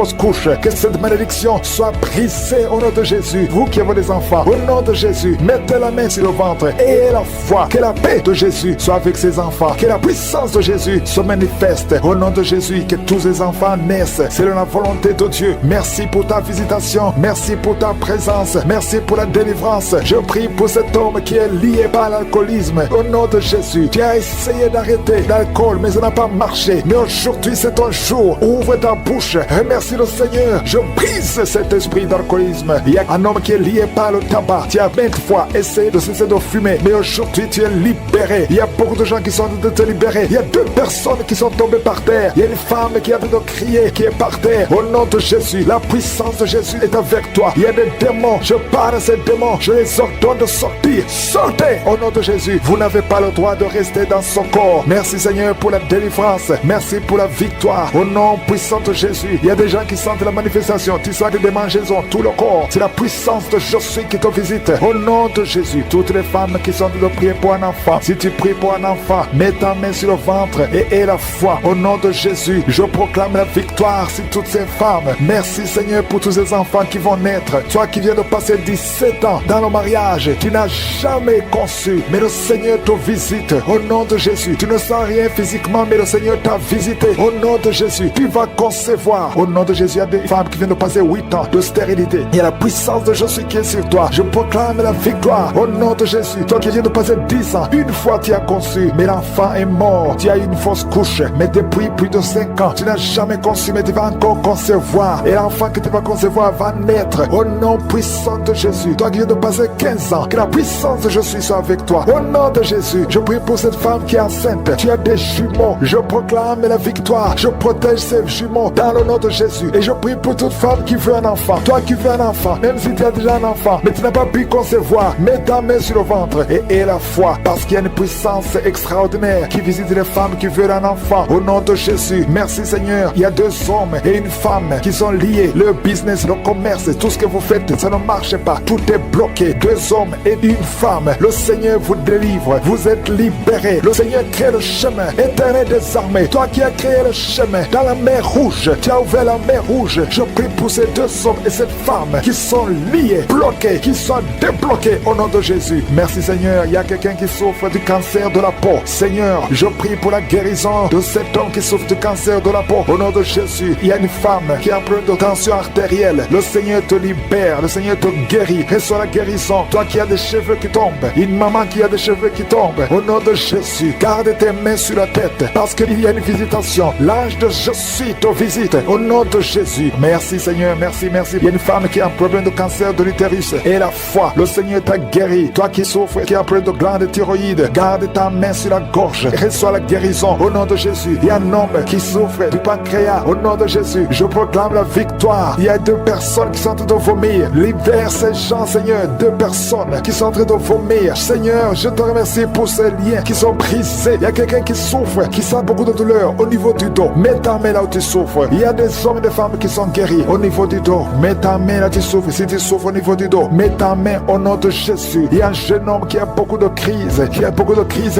fausse couche. Que cette malédiction soit brisée au nom de Jésus. Vous qui avez des enfants, au nom de Jésus, mettez la main sur le ventre et la foi. Que la paix de Jésus soit avec ses enfants. Que la puissance de Jésus se manifeste au nom de Jésus. Que tous les enfants naissent selon la volonté de Dieu. Merci pour ta visitation. Merci pour ta présence. Merci pour la délivrance. Je prie pour cet homme qui est lié par l'alcoolisme. Au nom de Jésus, tu as essayé d'arrêter l'alcool, mais ça n'a pas marché. Mais aujourd'hui, c'est ton jour. Ouvre ta bouche. Remercie le Seigneur. Je brise cet esprit d'alcoolisme. Il y a un homme qui est lié par le tabac. Tu as 20 fois essayé de cesser de fumer, mais aujourd'hui, tu es libéré. Il y a beaucoup de gens qui sont en train de te libérer. Il y a 2 personnes qui sont tombées par terre. Il y a une femme qui est en train de crier, qui est par terre. Au nom de Jésus, la puissance de Jésus est avec toi. Il y a des démons. Je parle à ces démons. Je les ordonne de sortir. Sortez au nom de Jésus. Vous n'avez pas le droit de rester dans son corps. Merci Seigneur pour la délivrance. Merci pour la victoire. Au nom puissant de Jésus. Il y a des gens qui sentent la manifestation. Tu sens des démangeaisons, tout le corps. C'est la puissance de Jésus qui te visite. Au nom de Jésus. Toutes les femmes qui sont de prier pour un enfant. Si tu pries pour un enfant, mets ta main sur le ventre et aie la foi. Au nom de Jésus, je proclame la victoire sur toutes ces femmes. Merci Seigneur pour tous ces enfants qui vont naître. Toi qui viens de passer 17 ans dans le mariage, tu n'as jamais conçu, mais le Seigneur te visite. Au nom de Jésus, tu ne sens rien physiquement, mais le Seigneur t'a visité. Au nom de Jésus, tu vas concevoir. Au nom de Jésus, il y a des femmes qui viennent de passer 8 ans de stérilité. Il y a la puissance de Jésus qui est sur toi. Je proclame la victoire. Au nom de Jésus, toi qui viens de passer 10 ans, une fois tu as conçu, mais l'enfant est mort. Tu as eu une fausse couche, mais depuis plus de 5 ans, tu n'as jamais conçu, mais tu vas encore concevoir. Et l'enfant que tu vas concevoir va naître. Au nom puissant de Jésus, toi qui viens de passer 15 ans, que la puissance de Jésus soit avec toi. Au nom de Jésus, je prie pour cette femme qui est enceinte. Tu as des jumeaux. Je proclame la victoire. Je protège ces jumeaux dans le nom de Jésus. Et je prie pour toute femme qui veut un enfant. Toi qui veux un enfant, même si tu as déjà un enfant, mais tu n'as pas pu concevoir, mets ta main sur le ventre et aie la foi. Parce qu'il y a une puissance extraordinaire qui visite les femmes qui veulent un enfant. Au nom de Jésus, merci Seigneur. Il y a 2 hommes et une femme qui sont liés. Le business, le commerce, tout ce que vous faites, ça ne marche pas. Tout est bloqué. 2 hommes et une femme. Le Seigneur vous délivre. Vous êtes libérés. Le Seigneur crée le chemin. Éternel des armées, toi qui as créé le chemin dans la mer rouge, tu as ouvert la mer rouge. Je prie pour ces 2 hommes et cette femme qui sont liés, bloqués, qui sont débloqués au nom de Jésus. Merci Seigneur. Il y a quelqu'un qui souffre du cancer de la peau. Seigneur, je prie pour la guérison de cet homme qui souffre du cancer de la peau. Au nom de Jésus, il y a une femme qui a un problème de tension artérielle. Le Seigneur te libère. Le Seigneur te guérit. Reçois la guérison. Toi qui as des cheveux qui tombent. Une maman qui a des cheveux qui tombent. Au nom de Jésus, garde tes mains sur la tête. Parce qu'il y a une visitation. L'ange de Jésus te visite. Au nom de Jésus. Merci Seigneur. Merci, merci. Il y a une femme qui a un problème de cancer de l'utérus. Et la foi. Le Seigneur t'a guéri. Toi qui souffres, qui a un problème de glande thyroïde. Garde ta main sur la gorge. Reçois la guérison. Au nom de Jésus. Il y a un homme qui souffre du pancréas. Au nom de Jésus. Je proclame la victoire. Il y a 2 personnes qui sont en train de vomir. Libère ces gens, Seigneur. 2 personnes qui sont en train de vomir. Seigneur, je te remercie pour ces liens qui sont brisés. Il y a quelqu'un qui souffre, qui sent beaucoup de douleur au niveau du dos. Mets ta main là où tu souffres. Il y a des hommes et des femmes qui sont guéris au niveau du dos. Mets ta main là où tu souffres. Si tu souffres au niveau du dos, mets ta main au nom de Jésus. Il y a un jeune homme qui a beaucoup de crises,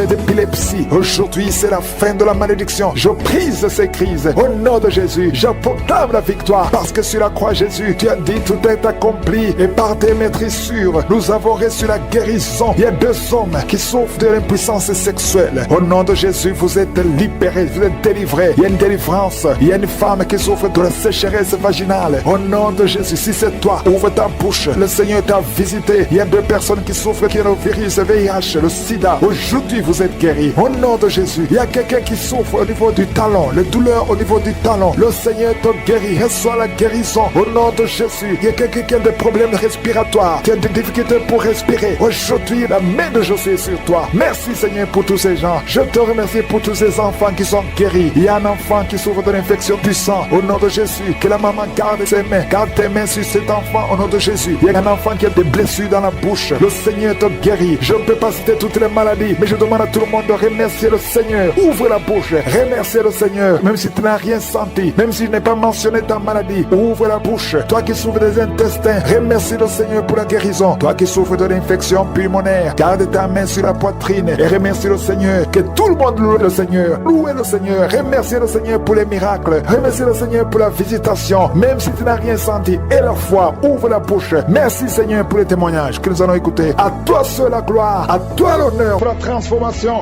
d'épilepsie. Aujourd'hui, c'est la fin de la malédiction. Je brise ces crises au nom de Jésus. Je proclame la victoire parce que sur la croix, Jésus, tu as dit tout est accompli et par tes maîtrissures, nous avons reçu la guérison. Il y a 2 hommes qui souffrent de l'impuissance sexuelle. Au nom de Jésus, vous êtes libérés, vous êtes délivrés. Il y a une délivrance. Il y a une femme qui souffre de la sécheresse vaginale. Au nom de Jésus, si c'est toi, ouvre ta bouche. Le Seigneur t'a visité. Il y a 2 personnes qui souffrent qui ont le virus VIH, le sida. Aujourd'hui, vous êtes guéris. Au nom de Jésus, il y a quelqu'un qui souffre au niveau du talon, les douleurs au niveau du talon. Le Seigneur te guérit. Reçois la guérison. Au nom de Jésus, il y a quelqu'un qui a des problèmes respiratoires, qui a des difficultés pour respirer. Aujourd'hui, la main de Jésus est sur toi. Merci Seigneur pour tous ces gens. Je te remercie pour tous ces enfants qui sont guéris. Il y a un enfant qui souffre de l'infection du sang. Au nom de Jésus, que la maman garde ses mains. Garde tes mains sur cet enfant au nom de Jésus. Il y a un enfant qui a des blessures dans la bouche. Le Seigneur te guérit. Je ne peux pas citer toutes les maladies, mais je demande demande à tout le monde de remercier le Seigneur. Ouvre la bouche, remercie le Seigneur. Même si tu n'as rien senti, même si je n'ai pas mentionné ta maladie, ouvre la bouche. Toi qui souffres des intestins, remercie le Seigneur pour la guérison. Toi qui souffres de l'infection pulmonaire, garde ta main sur la poitrine et remercie le Seigneur. Que tout le monde loue le Seigneur. Louez le Seigneur. Remercie le Seigneur pour les miracles. Remercie le Seigneur pour la visitation. Même si tu n'as rien senti, et la foi, ouvre la bouche. Merci Seigneur pour les témoignages que nous allons écouter. À toi seul la gloire, à toi l'honneur pour la transformation.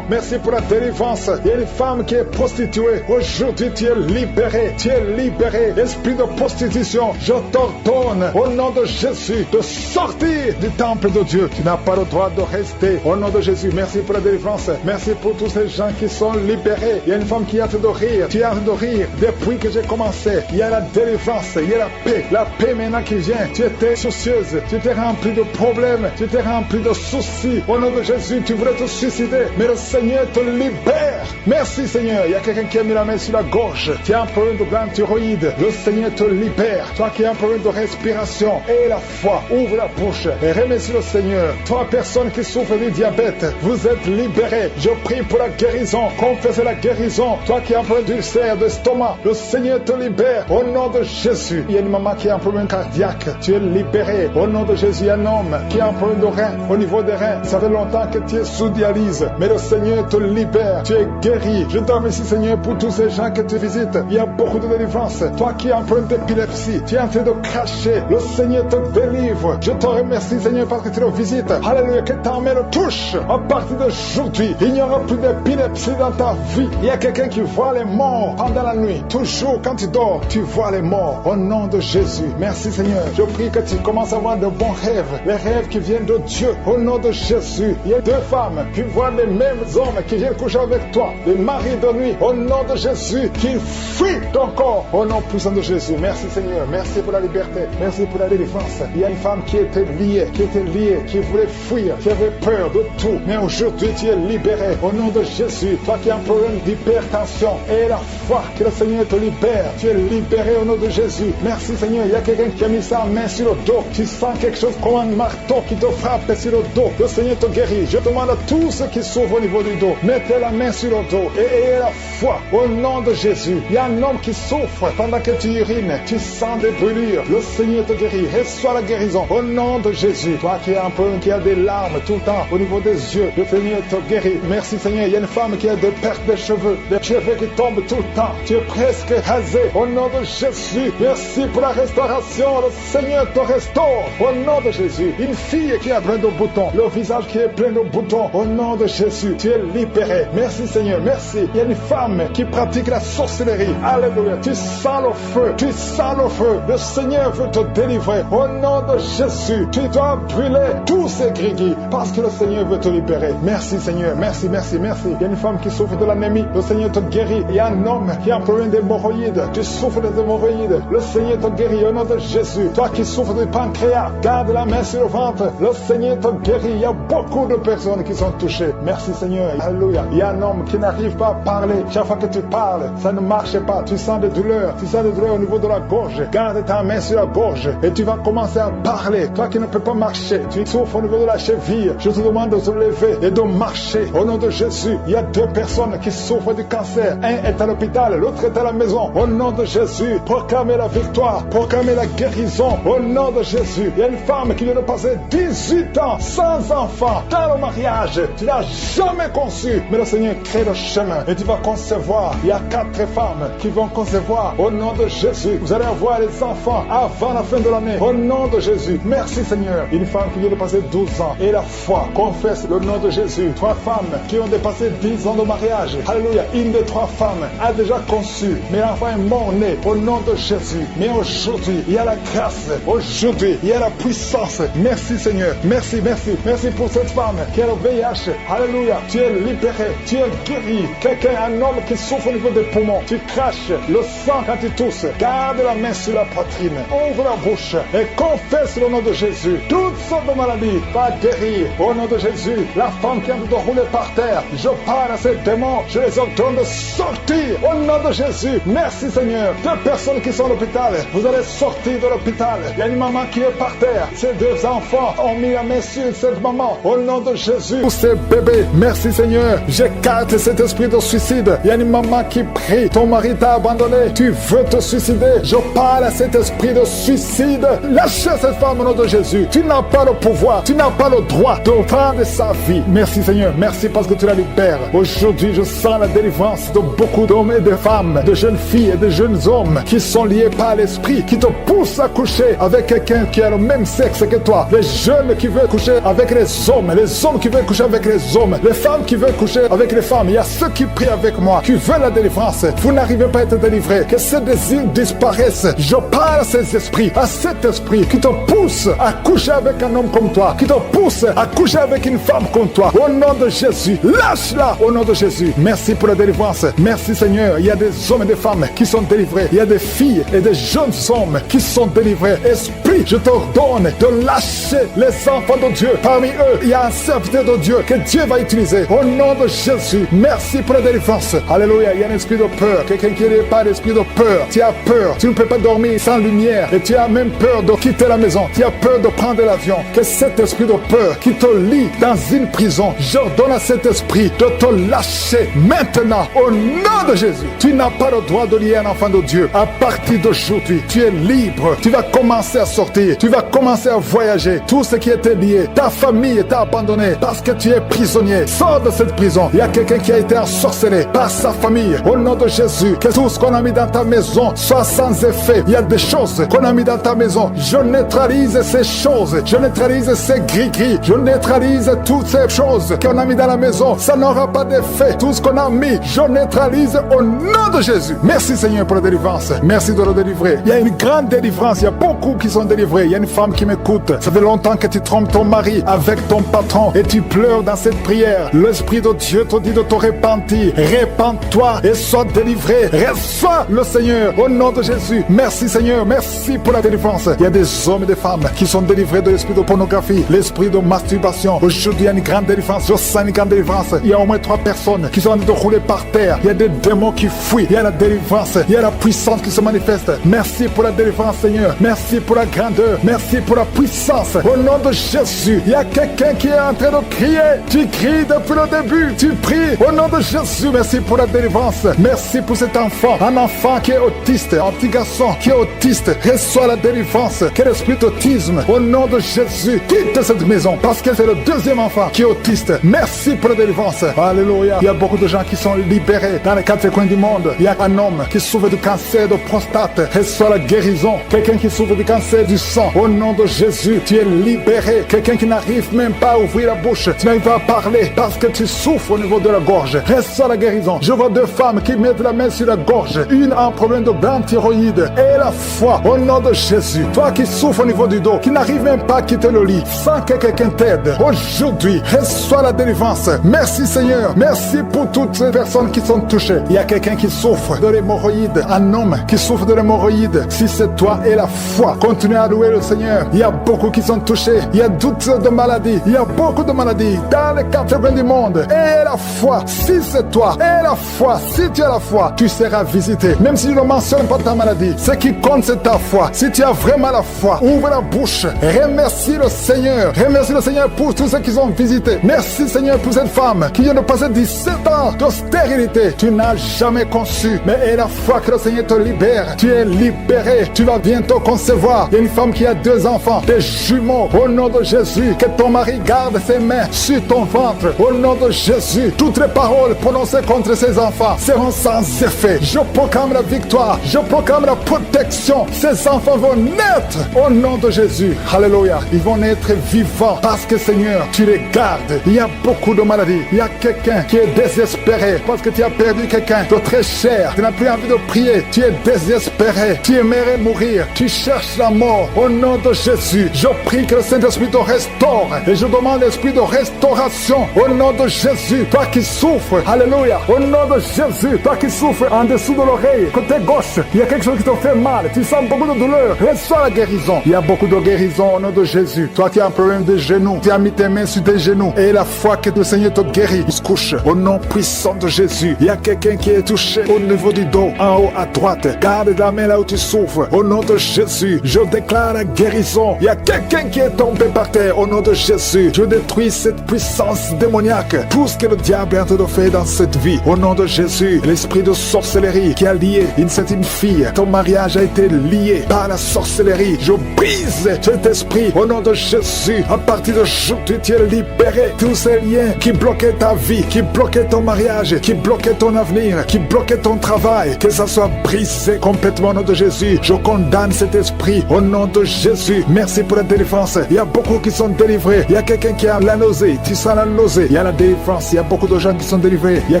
Merci pour la délivrance. Il y a une femme qui est prostituée. Aujourd'hui tu es libéré. Tu es libéré. Esprit de prostitution, je t'ordonne au nom de Jésus de sortir du temple de Dieu. Tu n'as pas le droit de rester. Au nom de Jésus, merci pour la délivrance. Merci pour tous ces gens qui sont libérés. Il y a une femme qui a hâte de rire. Tu as hâte de rire depuis que j'ai commencé. Il y a la délivrance, il y a la paix. La paix maintenant qui vient. Tu étais soucieuse. Tu étais rempli de problèmes. Tu étais rempli de soucis. Au nom de Jésus, tu voulais te suicider. Mais le Seigneur te libère. Merci Seigneur. Il y a quelqu'un qui a mis la main sur la gorge. Tu as un problème de glande thyroïde. Le Seigneur te libère. Toi qui as un problème de respiration. Et la foi. Ouvre la bouche. Et remercie le Seigneur. Toi personne qui souffre du diabète. Vous êtes libéré. Je prie pour la guérison. Confessez la guérison. Toi qui as un problème d'ulcère, d'estomac. Le Seigneur te libère. Au nom de Jésus. Il y a une maman qui a un problème cardiaque. Tu es libéré. Au nom de Jésus. Il y a un homme qui a un problème de rein. Au niveau des reins. Ça fait longtemps que tu es sous dialyse. Mais le Seigneur te libère. Tu es guéri. Je te remercie Seigneur pour tous ces gens que tu visites. Il y a beaucoup de délivrance. Toi qui as un problème d'épilepsie. Tu es en train de cracher. Le Seigneur te délivre. Je te remercie Seigneur parce que tu le visites. Alléluia. Que ta main le touche. À partir d'aujourd'hui, il n'y aura plus d'épilepsie dans ta vie. Il y a quelqu'un qui voit les morts pendant la nuit. Toujours quand tu dors, tu vois les morts. Au nom de Jésus. Merci Seigneur. Je prie que tu commences à avoir de bons rêves. Les rêves qui viennent de Dieu. Au nom de Jésus. Il y a deux femmes qui voient les mêmes hommes qui viennent coucher avec toi. Les maris de nuit. Au nom de Jésus. Qui fuient ton corps. Au nom puissant de Jésus. Merci Seigneur. Merci pour la liberté. Merci pour la délivrance. Il y a une femme qui était liée, qui voulait fuir, qui avait peur de tout. Mais aujourd'hui, tu es libéré. Au nom de Jésus. Toi qui as un problème d'hypertension. Et la foi que le Seigneur te libère. Tu es libéré au nom de Jésus. Merci Seigneur. Il y a quelqu'un qui a mis sa main sur le dos. Tu sens quelque chose comme un marteau qui te frappe sur le dos. Le Seigneur te guérit. Je demande à tous ceux qui souffrent au niveau du dos. Mettez la main sur le dos et ayez la foi au nom de Jésus. Il y a un homme qui souffre pendant que tu urines. Tu sens des brûlures. Le Seigneur te guérit. Reçois la guérison au nom de Jésus. Toi qui as un problème, qui a des larmes tout le temps au niveau des yeux, le Seigneur te guérit. Merci Seigneur. Il y a une femme qui a des pertes de cheveux, des cheveux qui tombent tout le temps. Tu es presque rasé au nom de Jésus. Merci pour la restauration. Le Seigneur te restaure au nom de Jésus. Une fille qui a plein de boutons, le visage qui est plein de boutons, au nom de Jésus. Tu es libéré. Merci Seigneur. Merci. Il y a une femme qui pratique la sorcellerie. Alléluia. Tu sens le feu. Tu sens le feu. Le Seigneur veut te délivrer au nom de Jésus. Tu dois brûler tous ces grigis parce que le Seigneur veut te libérer. Merci Seigneur. Merci, merci, merci. Il y a une femme qui souffre de l'anémie. Le Seigneur te guérit. Il y a un homme qui a un problème d'hémorroïdes. Tu souffres des hémorroïdes. Le Seigneur te guérit au nom de Jésus. Toi qui souffres du pancréas, garde la main sur le ventre. Le Seigneur te guérit. Il y a beaucoup de personnes qui sont touchées. Merci Seigneur. Alléluia. Il y a un homme qui n'arrive pas à parler. Chaque fois que tu parles, ça ne marche pas. Tu sens des douleurs. Tu sens des douleurs au niveau de la gorge. Garde ta main sur la gorge et tu vas commencer à parler. Toi qui ne peux pas marcher, tu souffres au niveau de la cheville. Je te demande de te lever et de marcher. Au nom de Jésus, il y a deux personnes qui souffrent du cancer. Un est à l'hôpital, l'autre est à la maison. Au nom de Jésus, proclamez la victoire, proclamez la guérison. Au nom de Jésus, il y a une femme qui vient de passer 18 ans sans enfant dans le mariage. Tu n'as jamais conçu, mais le Seigneur crée le chemin et tu vas concevoir. Il y a 4 femmes qui vont concevoir. Au nom de Jésus, vous allez avoir les enfants avant la fin de l'année. Au nom de Jésus, merci Seigneur. Une femme qui vient de passer 12 ans et la foi confesse le nom de Jésus. 3 femmes qui ont dépassé 10 ans de mariage. Alléluia. Une des 3 femmes a déjà conçu, mais l'enfant est mort-né au nom de Jésus. Mais aujourd'hui, il y a la grâce. Aujourd'hui, il y a la puissance. Merci Seigneur. Merci, merci. Merci pour cette femme qui a le VIH. Alléluia. Tu es libéré. Tu es guéri. Quelqu'un, un homme qui souffre au niveau des poumons. Tu craches le sang quand tu tousses. Garde la main sur la poitrine. Ouvre la bouche et confesse le nom de Jésus. Toutes sortes de maladies va guérir au nom de Jésus. La femme qui a envie de rouler par terre, je parle à ces démons, je les ordonne de sortir au nom de Jésus. Merci Seigneur. 2 personnes qui sont à l'hôpital, vous allez sortir de l'hôpital. Il y a une maman qui est par terre. Ces 2 enfants ont mis la main sur cette maman au nom de Jésus. Tous ces bébés suicider. Merci Seigneur, j'écarte cet esprit de suicide. Il y a une maman qui prie, ton mari t'a abandonné, tu veux te suicider. Je parle à cet esprit de suicide. Lâchez cette femme au nom de Jésus. Tu n'as pas le pouvoir, tu n'as pas le droit de prendre sa vie. Merci Seigneur, merci parce que tu la libères. Aujourd'hui, je sens la délivrance de beaucoup d'hommes et de femmes, de jeunes filles et de jeunes hommes qui sont liés par l'esprit, qui te poussent à coucher avec quelqu'un qui a le même sexe que toi. Les jeunes qui veulent coucher avec les hommes qui veulent coucher avec les hommes, les femmes qui veulent coucher avec les femmes. Il y a ceux qui prient avec moi, qui veulent la délivrance. Vous n'arrivez pas à être délivré. Que ces désirs disparaissent. Je parle à ces esprits, à cet esprit qui te pousse à coucher avec un homme comme toi, qui te pousse à coucher avec une femme comme toi. Au nom de Jésus, lâche-la au nom de Jésus. Merci pour la délivrance. Merci Seigneur. Il y a des hommes et des femmes qui sont délivrés. Il y a des filles et des jeunes hommes qui sont délivrés. Esprit, je t'ordonne de lâcher les enfants de Dieu. Parmi eux, il y a un serviteur de Dieu que Dieu va utiliser. Au nom de Jésus, merci pour la délivrance. Alléluia. Il y a un esprit de peur. Quelqu'un qui n'est pas d'esprit de peur. Tu as peur. Tu ne peux pas dormir sans lumière. Et tu as même peur de quitter la maison. Tu as peur de prendre l'avion. Que cet esprit de peur qui te lie dans une prison, j'ordonne à cet esprit de te lâcher maintenant. Au nom de Jésus. Tu n'as pas le droit de lier un enfant de Dieu. À partir d'aujourd'hui, tu es libre. Tu vas commencer à sortir. Tu vas commencer à voyager. Tout ce qui était lié, ta famille t'a abandonné parce que tu es prisonnier. Sors de cette prison. Il y a quelqu'un qui a été ensorcelé par sa famille. Au nom de Jésus, que tout ce qu'on a mis dans ta maison soit sans effet. Il y a des choses qu'on a mis dans ta maison. Je neutralise ces choses. Je neutralise ces gris-gris. Je neutralise toutes ces choses qu'on a mis dans la maison. Ça n'aura pas d'effet. Tout ce qu'on a mis, je neutralise au nom de Jésus. Merci Seigneur pour la délivrance. Merci de le délivrer. Il y a une grande délivrance. Il y a beaucoup qui sont délivrés. Il y a une femme qui m'écoute. Ça fait longtemps que tu trompes ton mari avec ton patron et tu pleures dans cette prière. L'Esprit de Dieu te dit de te repentir. Répands-toi et sois délivré. Reçois le Seigneur au nom de Jésus. Merci Seigneur. Merci pour la délivrance. Il y a des hommes et des femmes qui sont délivrés de l'esprit de pornographie, l'esprit de masturbation. Aujourd'hui, il y a une grande délivrance. Je sens une grande délivrance. Il y a au moins 3 personnes qui sont en train de rouler par terre. Il y a des démons qui fuient. Il y a la délivrance. Il y a la puissance qui se manifeste. Merci pour la délivrance Seigneur. Merci pour la grandeur. Merci pour la puissance. Au nom de Jésus, il y a quelqu'un qui est en train de crier. Tu cries depuis le début. Tu pries au nom de Jésus. Merci pour la délivrance. Merci pour cet enfant. Un enfant qui est autiste. Un petit garçon qui est autiste. Reçoit la délivrance. Quel esprit d'autisme. Au nom de Jésus, quitte cette maison. Parce que c'est le deuxième enfant qui est autiste. Merci pour la délivrance. Alléluia. Il y a beaucoup de gens qui sont libérés dans les 4 coins du monde. Il y a un homme qui souffre du cancer de prostate. Reçoit la guérison. Quelqu'un qui souffre du cancer du sang. Au nom de Jésus, tu es libéré. Quelqu'un qui n'arrive même pas à ouvrir la bouche. Tu n'arrives pas à parler parce que tu souffres au niveau de la gorge. Reçois la guérison. Je vois 2 femmes qui mettent la main sur la gorge. Une a un problème de grande thyroïde. Et la foi. Au nom de Jésus. Toi qui souffres au niveau du dos, qui n'arrive même pas à quitter le lit, sans que quelqu'un t'aide. Aujourd'hui, reçois la délivrance. Merci Seigneur. Merci pour toutes ces personnes qui sont touchées. Il y a quelqu'un qui souffre de l'hémorroïde. Un homme qui souffre de l'hémorroïde. Si c'est toi et la foi, continue à louer le Seigneur. Il y a beaucoup qui sont touchés. Il y a toutes de maladies. Il y a beaucoup de maladies dans les 4 coins du monde. Et la foi, si c'est toi, et la foi, si tu as la foi, tu seras visité. Même si je ne mentionne pas ta maladie, ce qui compte c'est ta foi. Si tu as vraiment la foi, ouvre la bouche. Remercie le Seigneur. Remercie le Seigneur pour tous ceux qui sont visités. Merci Seigneur pour cette femme qui vient de passer 17 ans de stérilité. Tu n'as jamais conçu, mais et la foi que le Seigneur te libère. Tu es libéré. Tu vas bientôt concevoir. Il y a une femme qui a 2 enfants, des jumeaux. Au nom de Jésus, que ton mari garde ses mains sur ton ventre. Au nom de Jésus, toutes les paroles prononcées contre ses enfants seront sans effet. Je proclame la victoire. Je proclame la protection. Ces enfants vont naître au nom de Jésus. Alléluia. Ils vont naître vivants parce que Seigneur, tu les gardes. Il y a beaucoup de maladies. Il y a quelqu'un qui est désespéré parce que tu as perdu quelqu'un de très cher. Tu n'as plus envie de prier. Tu es désespéré. Tu aimerais mourir. Tu cherches la mort. Au nom de Jésus, je prie que le Saint-Esprit te restaure. Et je demande l'esprit de restauration. Au nom de Jésus, toi qui souffres. Alléluia. Au nom de Jésus, toi qui souffres en dessous de l'oreille, côté gauche, il y a quelque chose qui te fait mal. Tu sens beaucoup de douleur. Reçois la guérison. Il y a beaucoup de guérison au nom de Jésus. Toi qui as un problème de genoux, tu as mis tes mains sur tes genoux. Et la foi que le Seigneur te guérit, il se couche. Au nom puissant de Jésus, il y a quelqu'un qui est touché au niveau du dos, en haut à droite. Garde la main là où tu souffres. Au nom de Jésus, je déclare la guérison. Il y a quelqu'un qui est tombé par terre. Au nom de Jésus, je détruis cette puissance puissance démoniaque, tout ce que le diable est en train de faire dans cette vie. Au nom de Jésus, l'esprit de sorcellerie qui a lié une certaine fille, ton mariage a été lié par la sorcellerie. Je brise cet esprit au nom de Jésus. À partir d'aujourd'hui, tu es libéré. Tous ces liens qui bloquaient ta vie, qui bloquaient ton mariage, qui bloquaient ton avenir, qui bloquaient ton travail, que ça soit brisé complètement au nom de Jésus. Je condamne cet esprit au nom de Jésus. Merci pour la délivrance. Il y a beaucoup qui sont délivrés. Il y a quelqu'un qui a la nausée. Tu sens la nausée. Il y a la délivrance. Il y a beaucoup de gens qui sont délivrés. Il y a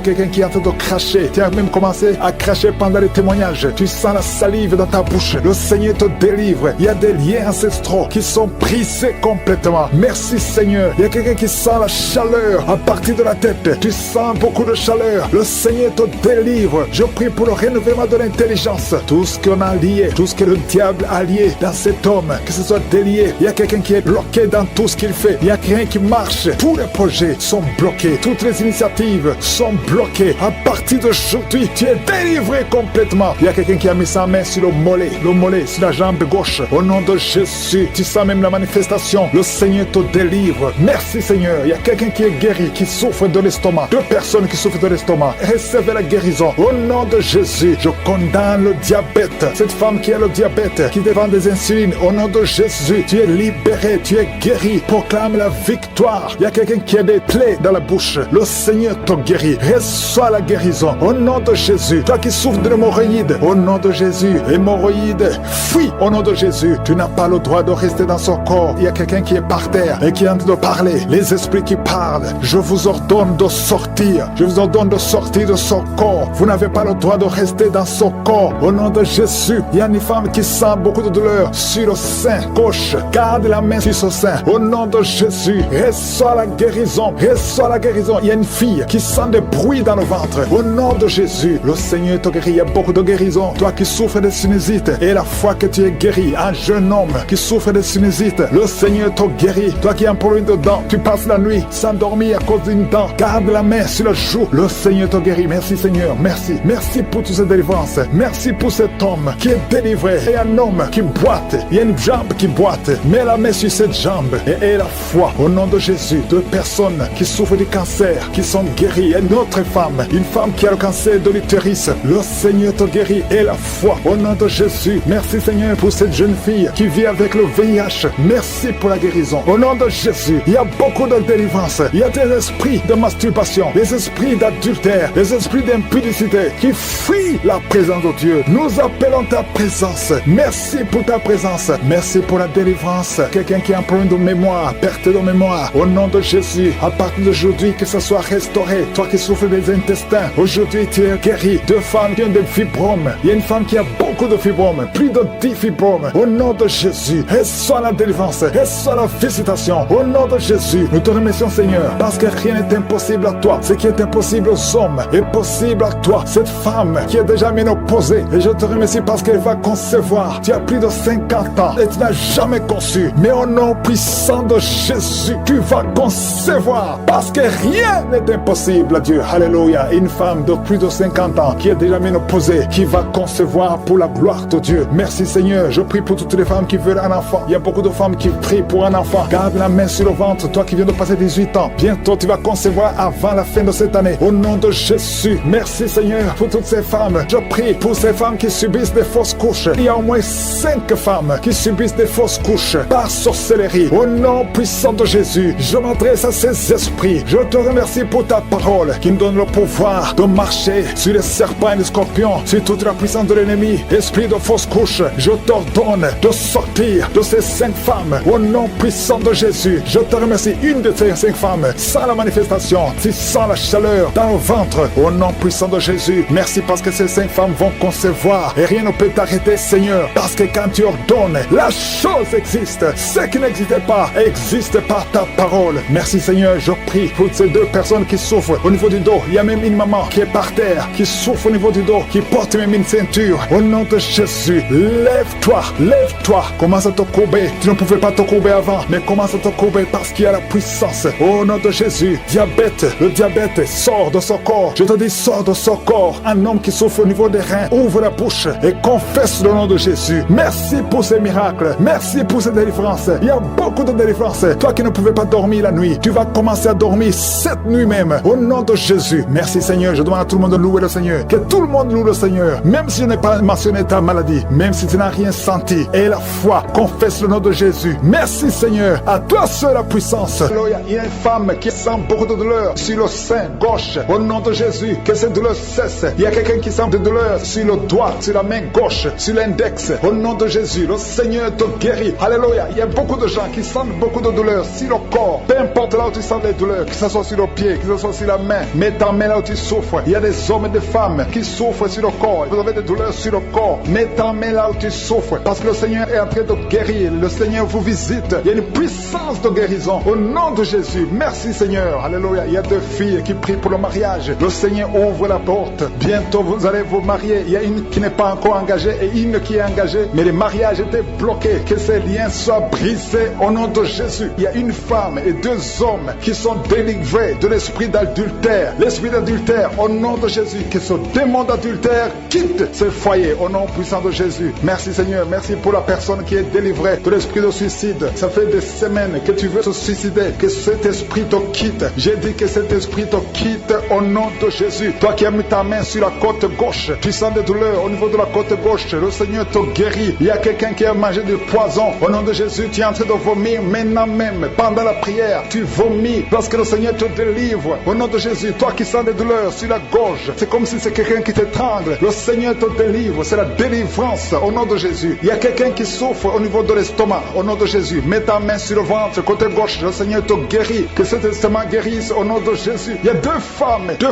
quelqu'un qui est en train de cracher. Tu as même commencé à cracher pendant les témoignages. Tu sens la salive dans ta bouche. Le Seigneur te délivre. Il y a des liens ancestraux qui sont brisés complètement. Merci Seigneur. Il y a quelqu'un qui sent la chaleur à partir de la tête. Tu sens beaucoup de chaleur. Le Seigneur te délivre. Je prie pour le renouvellement de l'intelligence. Tout ce qu'on a lié, tout ce que le diable a lié dans cet homme, que ce soit délié. Il y a quelqu'un qui est bloqué dans tout ce qu'il fait. Il y a rien qui marche. Tous les projets sont bloqués. Toutes les initiatives sont bloquées. À partir d'aujourd'hui, tu es délivré complètement. Il y a quelqu'un qui a mis sa main sur le mollet sur la jambe gauche. Au nom de Jésus, tu sens même la manifestation. Le Seigneur te délivre. Merci Seigneur. Il y a quelqu'un qui est guéri, qui souffre de l'estomac. 2 personnes qui souffrent de l'estomac. Recevez la guérison. Au nom de Jésus, je condamne le diabète. Cette femme qui a le diabète, qui devant des insulines. Au nom de Jésus, tu es libéré, tu es guéri. Proclame la victoire. Il y a quelqu'un qui a des plaies dans la bouche. Le Seigneur te guérit. Reçois la guérison. Au nom de Jésus. Toi qui souffres de l'hémorroïde. Au nom de Jésus. Hémorroïde, fuis. Au nom de Jésus. Tu n'as pas le droit de rester dans son corps. Il y a quelqu'un qui est par terre et qui est en train de parler. Les esprits qui parlent. Je vous ordonne de sortir. Je vous ordonne de sortir de son corps. Vous n'avez pas le droit de rester dans son corps. Au nom de Jésus. Il y a une femme qui sent beaucoup de douleur sur le sein gauche. Garde la main sur ce sein. Au nom de Jésus. Reçois la guérison. Reçois la guérison. Il y a une fille qui sent des bruits dans le ventre. Au nom de Jésus. Le Seigneur te guérit. Il y a beaucoup de guérison. Toi qui souffres de sinusite et la fois que tu es guéri, un jeune homme qui souffre de sinusite, le Seigneur te guérit. Toi qui as un problème de dents, tu passes la nuit sans dormir à cause d'une dent. Garde la main sur le joue. Le Seigneur te guérit. Merci Seigneur. Merci. Merci pour toutes ces délivrances. Merci pour cet homme qui est délivré. Il y a un homme qui boite. Il y a une jambe qui boite. Mets la main sur cette jambe et aie la foi. Au nom de Jésus, 2 personnes qui souffrent du cancer, qui sont guéries. Il y a une autre femme, une femme qui a le cancer de l'utérus. Le Seigneur te guérit et la foi. Au nom de Jésus. Merci Seigneur pour cette jeune fille qui vit avec le VIH. Merci pour la guérison. Au nom de Jésus, il y a beaucoup de délivrance. Il y a des esprits de masturbation, des esprits d'adultère, des esprits d'impudicité qui fuient la présence de Dieu. Nous appelons ta présence. Merci pour ta présence. Merci pour la délivrance. Quelqu'un qui a un problème de mémoire, perte de mémoire. Au nom de Jésus, à partir d'aujourd'hui, que ça soit restauré. Toi qui souffres des intestins, aujourd'hui tu es guéri. 2 femmes qui ont des fibromes. Il y a une femme qui a beaucoup de fibromes, plus de 10 fibromes. Au nom de Jésus, reçois la délivrance, reçois la visitation. Au nom de Jésus, nous te remercions Seigneur, parce que rien n'est impossible à toi. Ce qui est impossible aux hommes est possible à toi. Cette femme qui est déjà ménopausée, et je te remercie parce qu'elle va concevoir. Tu as plus de 50 ans et tu n'as jamais conçu. Mais au nom puissant de Jésus, tu vas concevoir, parce que rien n'est impossible à Dieu. Alléluia. Une femme de plus de 50 ans qui est déjà ménopausée, qui va concevoir pour la gloire de Dieu. Merci Seigneur. Je prie pour toutes les femmes qui veulent un enfant. Il y a beaucoup de femmes qui prient pour un enfant. Garde la main sur le ventre. Toi qui viens de passer 18 ans, bientôt tu vas concevoir avant la fin de cette année. Au nom de Jésus. Merci Seigneur pour toutes ces femmes. Je prie pour ces femmes qui subissent des fausses couches. Il y a au moins 5 femmes qui subissent des fausses couches par sorcellerie. Au nom puissant de Jésus, je m'adresse à ces esprits. Je te remercie pour ta parole qui nous donne le pouvoir de marcher sur les serpents et les scorpions, sur toute la puissance de l'ennemi. Esprit de fausse couche, je t'ordonne de sortir de ces 5 femmes. Au nom puissant de Jésus, je te remercie. Une de ces 5 femmes, sans la manifestation, tu sens la chaleur dans le ventre. Au nom puissant de Jésus, merci parce que ces 5 femmes vont concevoir et rien ne peut t'arrêter Seigneur, parce que quand tu ordonnes, la chose existe. Ce qui n'existait pas existe par ta parole. Merci Seigneur, je prie pour ces 2 personnes qui souffrent au niveau du dos. Il y a même une maman qui est par terre, qui souffre au niveau du dos, qui porte même une ceinture. Au nom de Jésus, lève-toi, lève-toi. Commence à te courber. Tu ne pouvais pas te courber avant, mais commence à te courber parce qu'il y a la puissance. Au nom de Jésus, diabète, le diabète sort de son corps. Je te dis, sors de son corps. Un homme qui souffre au niveau des reins, ouvre la bouche et confesse le nom de Jésus. Merci pour ces miracles. Merci pour ces délivrances. Il y a beaucoup de délivrances. Toi qui ne pouvais pas dormir la nuit, tu vas commencé à dormir cette nuit même. Au nom de Jésus. Merci Seigneur. Je demande à tout le monde de louer le Seigneur. Que tout le monde loue le Seigneur. Même si je n'ai pas mentionné ta maladie, même si tu n'as rien senti, et la foi, confesse le nom de Jésus. Merci Seigneur. À toi seul la puissance. Alléluia. Il y a une femme qui sent beaucoup de douleur sur le sein gauche. Au nom de Jésus, que cette douleur cesse. Il y a quelqu'un qui sent de douleur sur le doigt, sur la main gauche, sur l'index. Au nom de Jésus, le Seigneur te guérit. Alléluia. Il y a beaucoup de gens qui sentent beaucoup de douleur sur le corps. Peu importe là où tu sens les douleurs, que ce soit sur le pied, que ce soit sur la main, mets ta main là où tu souffres. Il y a des hommes et des femmes qui souffrent sur le corps. Vous avez des douleurs sur le corps. Mets ta main là où tu souffres. Parce que le Seigneur est en train de guérir. Le Seigneur vous visite. Il y a une puissance de guérison. Au nom de Jésus. Merci Seigneur. Alléluia. Il y a deux filles qui prient pour le mariage. Le Seigneur ouvre la porte. Bientôt vous allez vous marier. Il y a une qui n'est pas encore engagée et une qui est engagée. Mais le mariage était bloqué. Que ces liens soient brisés au nom de Jésus. Il y a une femme et deux hommes qui sont délivrés de l'esprit d'adultère. L'esprit d'adultère au nom de Jésus. Que ce démon d'adultère quitte ce foyer au nom puissant de Jésus. Merci Seigneur. Merci pour la personne qui est délivrée de l'esprit de suicide. Ça fait des semaines que tu veux te suicider. Que cet esprit te quitte. J'ai dit que cet esprit te quitte au nom de Jésus. Toi qui as mis ta main sur la côte gauche, tu sens des douleurs au niveau de la côte gauche. Le Seigneur te guérit. Il y a quelqu'un qui a mangé du poison. Au nom de Jésus, tu es en train de vomir maintenant même. Pendant la prière, tu vomis parce que le Seigneur te délivre. Au nom de Jésus, toi qui sens des douleurs sur la gorge, c'est comme si c'est quelqu'un qui t'étrangle. Le Seigneur te délivre. C'est la délivrance au nom de Jésus. Il y a quelqu'un qui souffre au niveau de l'estomac. Au nom de Jésus, mets ta main sur le ventre, côté gauche. Le Seigneur te guérit. Que cet estomac guérisse au nom de Jésus. Il y a deux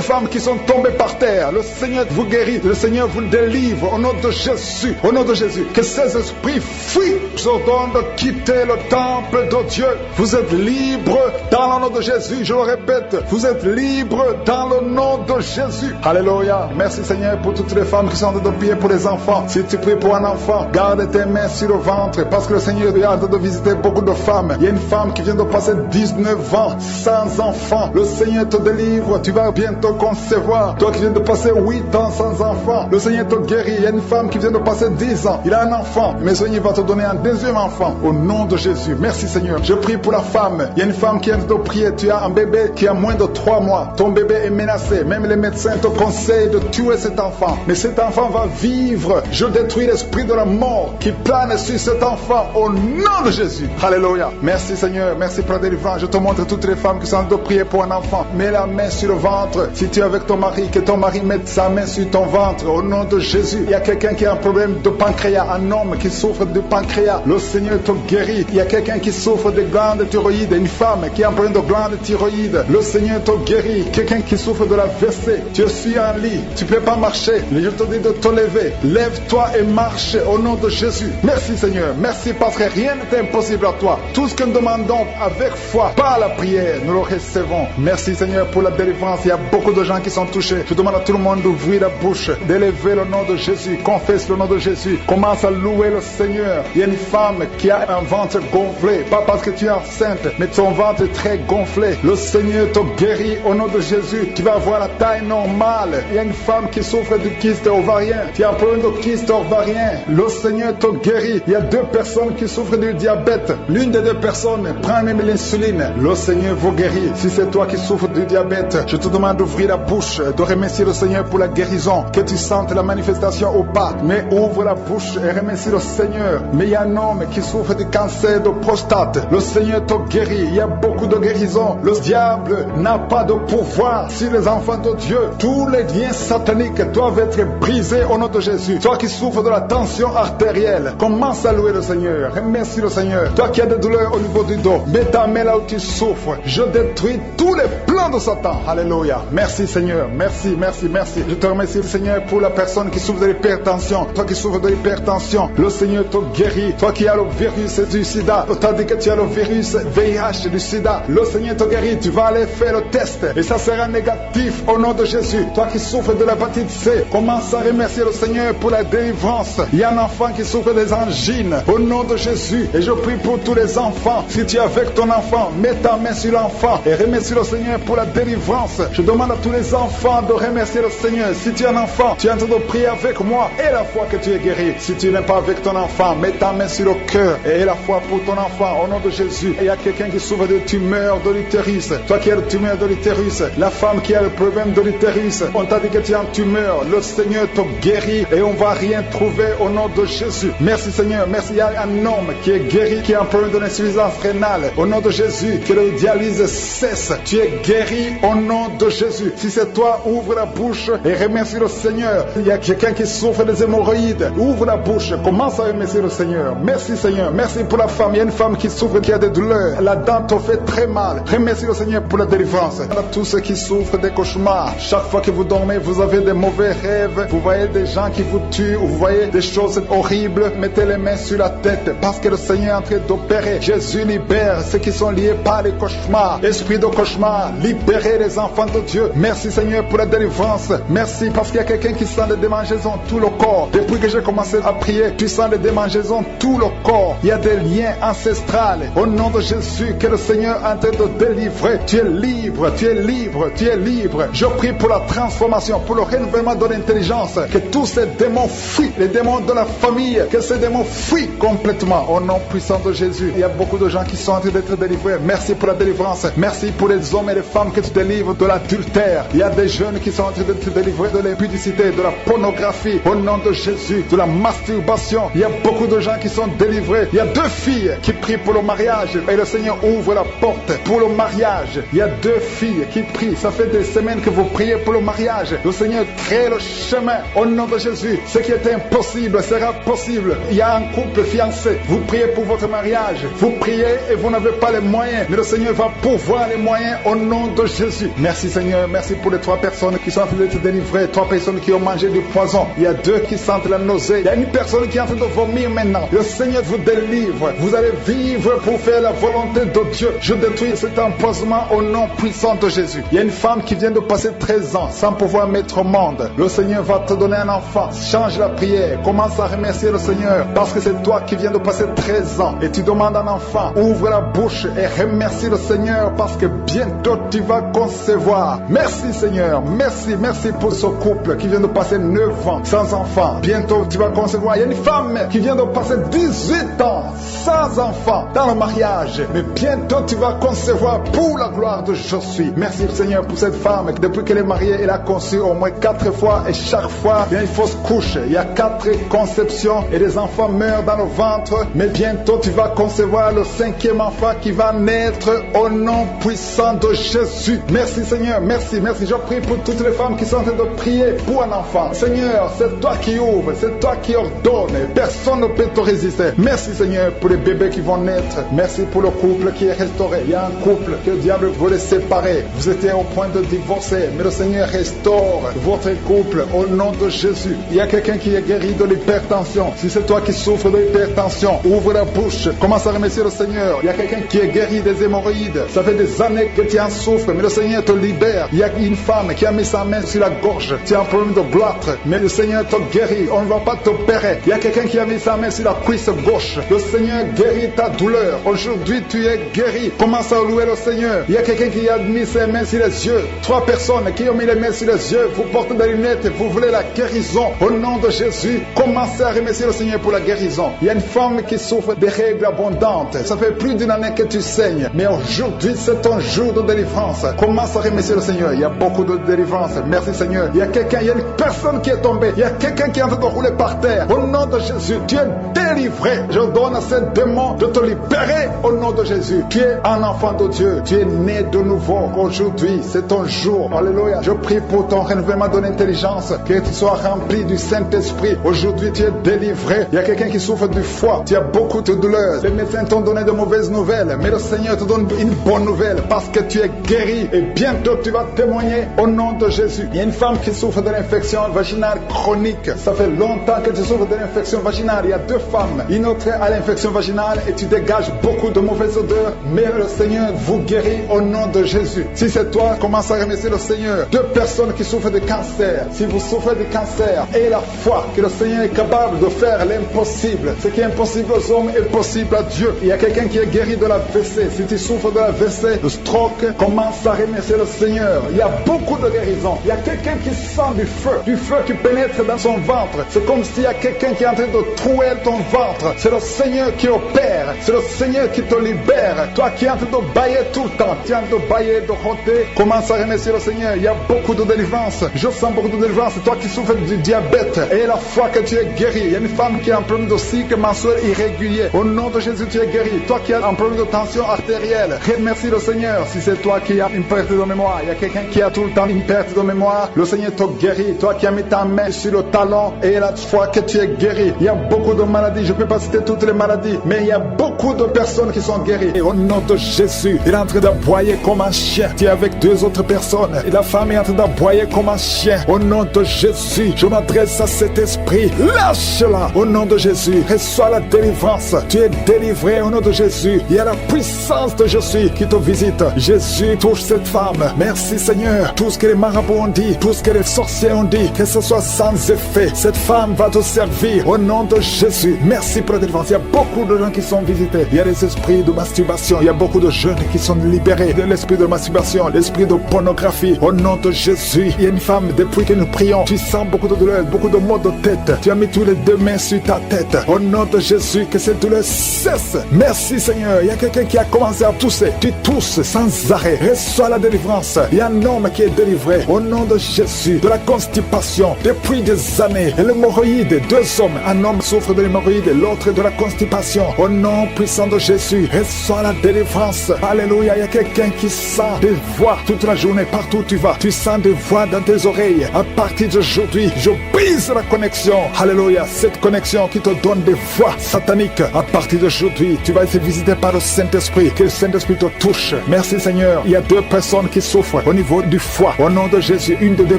femmes qui sont tombées par terre. Le Seigneur vous guérit. Le Seigneur vous délivre au nom de Jésus. Au nom de Jésus. Que ces esprits fuient. Je ordonne de quitter le temple de Dieu. Vous êtes libres dans le nom de Jésus. Je le répète. Vous êtes libres dans le nom de Jésus. Alléluia. Merci Seigneur pour toutes les femmes qui sont en train de prier pour les enfants. Si tu pries pour un enfant, garde tes mains sur le ventre parce que le Seigneur est en train de visiter beaucoup de femmes. Il y a une femme qui vient de passer 19 ans sans enfant. Le Seigneur te délivre. Tu vas bientôt concevoir. Toi qui viens de passer 8 ans sans enfant, le Seigneur te guérit. Il y a une femme qui vient de passer 10 ans. Il a un enfant. Mais le Seigneur va te donner un deuxième enfant. Au nom de Jésus. Merci Seigneur. Je prie pour la femme. Il y a une femme qui vient de prier. Tu as un bébé qui a moins de 3 mois. Ton bébé est menacé. Même les médecins te conseillent de tuer cet enfant. Mais cet enfant va vivre. Je détruis l'esprit de la mort qui plane sur cet enfant. Au nom de Jésus. Alléluia. Merci Seigneur. Merci pour la délivrance. Je te montre toutes les femmes qui sont en train de prier pour un enfant. Mets la main sur le ventre. Si tu es avec ton mari, que ton mari mette sa main sur ton ventre. Au nom de Jésus. Il y a quelqu'un qui a un problème de pancréas. Un homme qui souffre de pancréas. Le Seigneur te guérit. Il y a quelqu'un qui souffre de glande thyroïde. Une femme qui a un problème de glande thyroïde. Le Seigneur te guérit. Quelqu'un qui souffre de la WC. Tu suis en lit. Tu ne peux pas marcher. Mais je te dis de te lever. Lève-toi et marche au nom de Jésus. Merci Seigneur. Merci parce que rien n'est impossible à toi. Tout ce que nous demandons avec foi, par la prière, nous le recevons. Merci Seigneur pour la délivrance. Il y a beaucoup de gens qui sont touchés. Je demande à tout le monde d'ouvrir la bouche, d'élever le nom de Jésus. Confesse le nom de Jésus. Commence à louer le Seigneur. Il y a une femme qui a un ventre gonflé. Pas parce que tu es enceinte, mais ton ventre est très gonflé. Le Seigneur te guérit au nom de Jésus. Tu vas avoir la taille normale. Il y a une femme qui souffre de kyste ovarien. Tu as un problème de kyste ovarien. Le Seigneur te guérit. Il y a 2 personnes qui souffrent du diabète. L'une des 2 personnes prend même l'insuline. Le Seigneur vous guérit. Si c'est toi qui souffres du diabète, je te demande d'ouvrir la bouche, de remercier le Seigneur pour la guérison. Que tu sentes la manifestation au pas. Mais ouvre la bouche et remercie le Seigneur. Mais il y a un homme qui souffre du cancer de prostate. Le Seigneur te guérit. Il y a beaucoup de guérisons. Le diable n'a pas de pouvoir sur les enfants de Dieu. Tous les liens sataniques doivent être brisés au nom de Jésus. Toi qui souffres de la tension artérielle, commence à louer le Seigneur. Remercie le Seigneur. Toi qui as des douleurs au niveau du dos, mets ta main là où tu souffres. Je détruis tous les plans de Satan. Alléluia. Merci Seigneur. Merci, merci, merci. Je te remercie Seigneur pour la personne qui souffre de l'hypertension. Toi qui souffres de l'hypertension, le Seigneur te guérit. Toi qui as le virus du sida, on t'a dit que tu as le virus VIH du sida, le Seigneur te guérit. Tu vas aller faire le test et ça sera négatif au nom de Jésus. Toi qui souffres de l'hépatite C, commence à remercier le Seigneur pour la délivrance. Il y a un enfant qui souffre des angines au nom de Jésus. Et je prie pour tous les enfants. Si tu es avec ton enfant, mets ta main sur l'enfant et remercie le Seigneur pour la délivrance. Je demande à tous les enfants de remercier le Seigneur. Si tu es un enfant, tu es en train de prier avec moi et la foi que tu es guéri. Si tu n'es pas avec ton enfant, mets ta main sur le cœur et la foi pour ton enfant au nom de Jésus. Et il y a quelqu'un qui souffre de tumeur tumeur de l'utérus, toi qui as le tumeur de l'utérus, la femme qui a le problème de l'utérus, on t'a dit que tu es en tumeur, le Seigneur te guérit et on va rien trouver au nom de Jésus. Merci Seigneur, merci. Il y a un homme qui est guéri, qui a un problème de l'insuffisance rénale, au nom de Jésus, que le dialyse cesse, tu es guéri au nom de Jésus. Si c'est toi, ouvre la bouche et remercie le Seigneur. Il y a quelqu'un qui souffre des hémorroïdes, ouvre la bouche, commence à remercier le Seigneur. Merci Seigneur, merci pour la femme. Il y a une femme qui souffre, qui a des douleurs, la dent te fait très mal, remercie le Seigneur pour la délivrance. À tous ceux qui souffrent des cauchemars, chaque fois que vous dormez, vous avez des mauvais rêves, vous voyez des gens qui vous tuent, ou vous voyez des choses horribles, mettez les mains sur la tête, parce que le Seigneur est en train d'opérer. Jésus libère ceux qui sont liés par les cauchemars. Esprit de cauchemar, libérez les enfants de Dieu. Merci Seigneur pour la délivrance. Merci parce qu'il y a quelqu'un qui sent des démangeaisons tout le corps. Depuis que j'ai commencé à prier, tu sens des démangeaisons tout le corps. Il y a des liens ancestrales. Au nom de Jésus, que le Seigneur est en train de délivrer. Tu es libre, tu es libre, tu es libre. Je prie pour la transformation, pour le renouvellement de l'intelligence. Que tous ces démons fuient, les démons de la famille, que ces démons fuient complètement. Au nom puissant de Jésus, il y a beaucoup de gens qui sont en train d'être délivrés. Merci pour la délivrance. Merci pour les hommes et les femmes que tu délivres de l'adultère. Il y a des jeunes qui sont en train d'être délivrés de l'impudicité, de la pornographie. Au nom de Jésus, de la masturbation. Il y a beaucoup de gens qui sont délivrés. Il y a 2 filles qui prient pour le mariage et le Seigneur ouvre la porte pour le mariage. Il y a 2 filles qui prient. Ça fait des semaines que vous priez pour le mariage. Le Seigneur crée le chemin. Au nom de Jésus, ce qui est impossible sera possible. Il y a un couple fiancé. Vous priez pour votre mariage. Vous priez et vous n'avez pas les moyens. Mais le Seigneur va pourvoir les moyens au nom de Jésus. Merci Seigneur. Merci pour les 3 personnes qui sont en train d'être délivrées. 3 personnes qui ont mangé du poison. Il y a 2 qui sentent la nausée. Il y a une personne qui est en train de vomir maintenant. Le Seigneur vous délivre. Vous allez vivre pour faire la volonté de Dieu. Je détruis cet empoisonnement au nom puissant de Jésus. Il y a une femme qui vient de passer 13 ans sans pouvoir mettre au monde. Le Seigneur va te donner un enfant. Change la prière. Commence à remercier le Seigneur parce que c'est toi qui viens de passer 13 ans et tu demandes un enfant. Ouvre la bouche et remercie le Seigneur parce que bientôt tu vas concevoir. Merci Seigneur. Merci, merci pour ce couple qui vient de passer 9 ans sans enfant. Bientôt tu vas concevoir. Il y a une femme qui vient de passer 18 ans sans enfant dans le mariage. Mais bientôt tu vas concevoir pour la gloire de Je suis. Merci Seigneur pour cette femme. Depuis qu'elle est mariée, elle a conçu au moins 4 fois et chaque fois, il y a une fausse couche. Il y a 4 conceptions et les enfants meurent dans le ventre. Mais bientôt tu vas concevoir le 5e enfant qui va naître au nom puissant de Jésus. Merci Seigneur, merci, merci. Je prie pour toutes les femmes qui sont en train de prier pour un enfant. Seigneur, c'est toi qui ouvres, c'est toi qui ordonnes. Personne ne peut te résister. Merci Seigneur pour les bébés qui vont naître. Merci pour le couple qui est restauré. Il y a un couple que le diable voulait séparer. Vous étiez au point de divorcer, mais le Seigneur restaure votre couple au nom de Jésus. Il y a quelqu'un qui est guéri de l'hypertension. Si c'est toi qui souffres de l'hypertension, ouvre la bouche, commence à remercier le Seigneur. Il y a quelqu'un qui est guéri des hémorroïdes. Ça fait des années que tu en souffres, mais le Seigneur te libère. Il y a une femme qui a mis sa main sur la gorge. Tu as un problème de gloître, mais le Seigneur te guérit. On ne va pas t'opérer. Il y a quelqu'un qui a mis sa main sur la cuisse gauche. Le Seigneur guérit ta douleur. Aujourd'hui, tu es guéri. Commence à louer le Seigneur. Il y a quelqu'un qui a mis ses mains sur les yeux. 3 personnes qui ont mis les mains sur les yeux. Vous portez des lunettes et vous voulez la guérison. Au nom de Jésus, commencez à remercier le Seigneur pour la guérison. Il y a une femme qui souffre des règles abondantes. Ça fait plus d'une année que tu saignes. Mais aujourd'hui, c'est ton jour de délivrance. Commence à remercier le Seigneur. Il y a beaucoup de délivrance. Merci Seigneur. Il y a quelqu'un, il y a une personne qui est tombée. Il y a quelqu'un qui est en train de rouler par terre. Au nom de Jésus, tu es délivré. Je donne à ces démons de te libérer au nom de Jésus. Tu es un enfant de Dieu. Tu es né de nouveau. Aujourd'hui, c'est ton jour. Alléluia. Je prie pour ton renouvellement de l'intelligence. Que tu sois rempli du Saint-Esprit. Aujourd'hui, tu es délivré. Il y a quelqu'un qui souffre du foie. Tu as beaucoup de douleurs. Les médecins t'ont donné de mauvaises nouvelles. Mais le Seigneur te donne une bonne nouvelle parce que tu es guéri. Et bientôt, tu vas témoigner au nom de Jésus. Il y a une femme qui souffre de l'infection vaginale chronique. Ça fait longtemps que tu souffres de l'infection vaginale. Il y a 2 femmes. Une autre a l'infection vaginale et tu dégages beaucoup de mauvaises odeurs. Mais le Seigneur vous guérit au nom de Jésus. Si c'est toi, commence à remercier le Seigneur. 2 personnes qui souffrent de cancer. Si vous souffrez de cancer, ayez la foi que le Seigneur est capable de faire l'impossible. Ce qui est impossible aux hommes est possible à Dieu. Il y a quelqu'un qui est guéri de la WC. Si tu souffres de la WC, de stroke, commence à remercier le Seigneur. Il y a beaucoup de guérisons. Il y a quelqu'un qui sent du feu qui pénètre dans son ventre. C'est comme s'il y a quelqu'un qui est en train de trouer ton ventre. C'est le Seigneur qui opère. libère. C'est le Seigneur qui te libère. Toi qui es en train de bailler tout le temps, tu es en train de bailler, de rôter, commence à remercier le Seigneur. Il y a beaucoup de délivrance. Je sens beaucoup de délivrance. Toi qui souffres du diabète, et la foi que tu es guéri. Il y a une femme qui a un problème de cycle mensuel irrégulier. Au nom de Jésus, tu es guéri. Toi qui as un problème de tension artérielle, remercie le Seigneur. Si c'est toi qui as une perte de mémoire, il y a quelqu'un qui a tout le temps une perte de mémoire, le Seigneur te guérit. Toi qui as mis ta main sur le talon et la foi que tu es guéri. Il y a beaucoup de maladies. Je ne peux pas citer toutes les maladies, mais il y a beaucoup de personnes qui sont guéries. Et au nom de Jésus, il est en train d'aboyer comme un chien. Tu es avec deux autres personnes et la femme est en train d'aboyer comme un chien. Au nom de Jésus, je m'adresse à cet esprit. Lâche-la au nom de Jésus. Reçois la délivrance. Tu es délivré au nom de Jésus. Il y a la puissance de Jésus qui te visite. Jésus touche cette femme. Merci Seigneur. Tout ce que les marabouts ont dit, tout ce que les sorciers ont dit, que ce soit sans effet. Cette femme va te servir au nom de Jésus. Merci pour la délivrance. Il y a beaucoup de gens qui sont visités. Il y a des esprits de masturbation. Il y a beaucoup de jeunes qui sont libérés de l'esprit de masturbation, l'esprit de pornographie. Au nom de Jésus, il y a une femme, depuis que nous prions, tu sens beaucoup de douleur, beaucoup de maux de tête. Tu as mis tous les deux mains sur ta tête. Au nom de Jésus, que cette douleur cesse. Merci Seigneur. Il y a quelqu'un qui a commencé à tousser. Tu tousses sans arrêt. Reçois la délivrance. Il y a un homme qui est délivré. Au nom de Jésus, de la constipation depuis des années. Et l'hémorroïde, deux hommes. Un homme souffre de l'hémorroïde, l'autre de la constipation. Au nom puissant de Jésus, reçois la délivrance. Alléluia. Il y a quelqu'un qui sent des voix toute la journée, partout où tu vas. Tu sens des voix dans tes oreilles. À partir d'aujourd'hui, je brise la connexion. Alléluia. Cette connexion qui te donne des voix sataniques. À partir d'aujourd'hui, tu vas être visité par le Saint-Esprit. Que le Saint-Esprit te touche. Merci Seigneur. Il y a deux personnes qui souffrent au niveau du foie. Au nom de Jésus, une des deux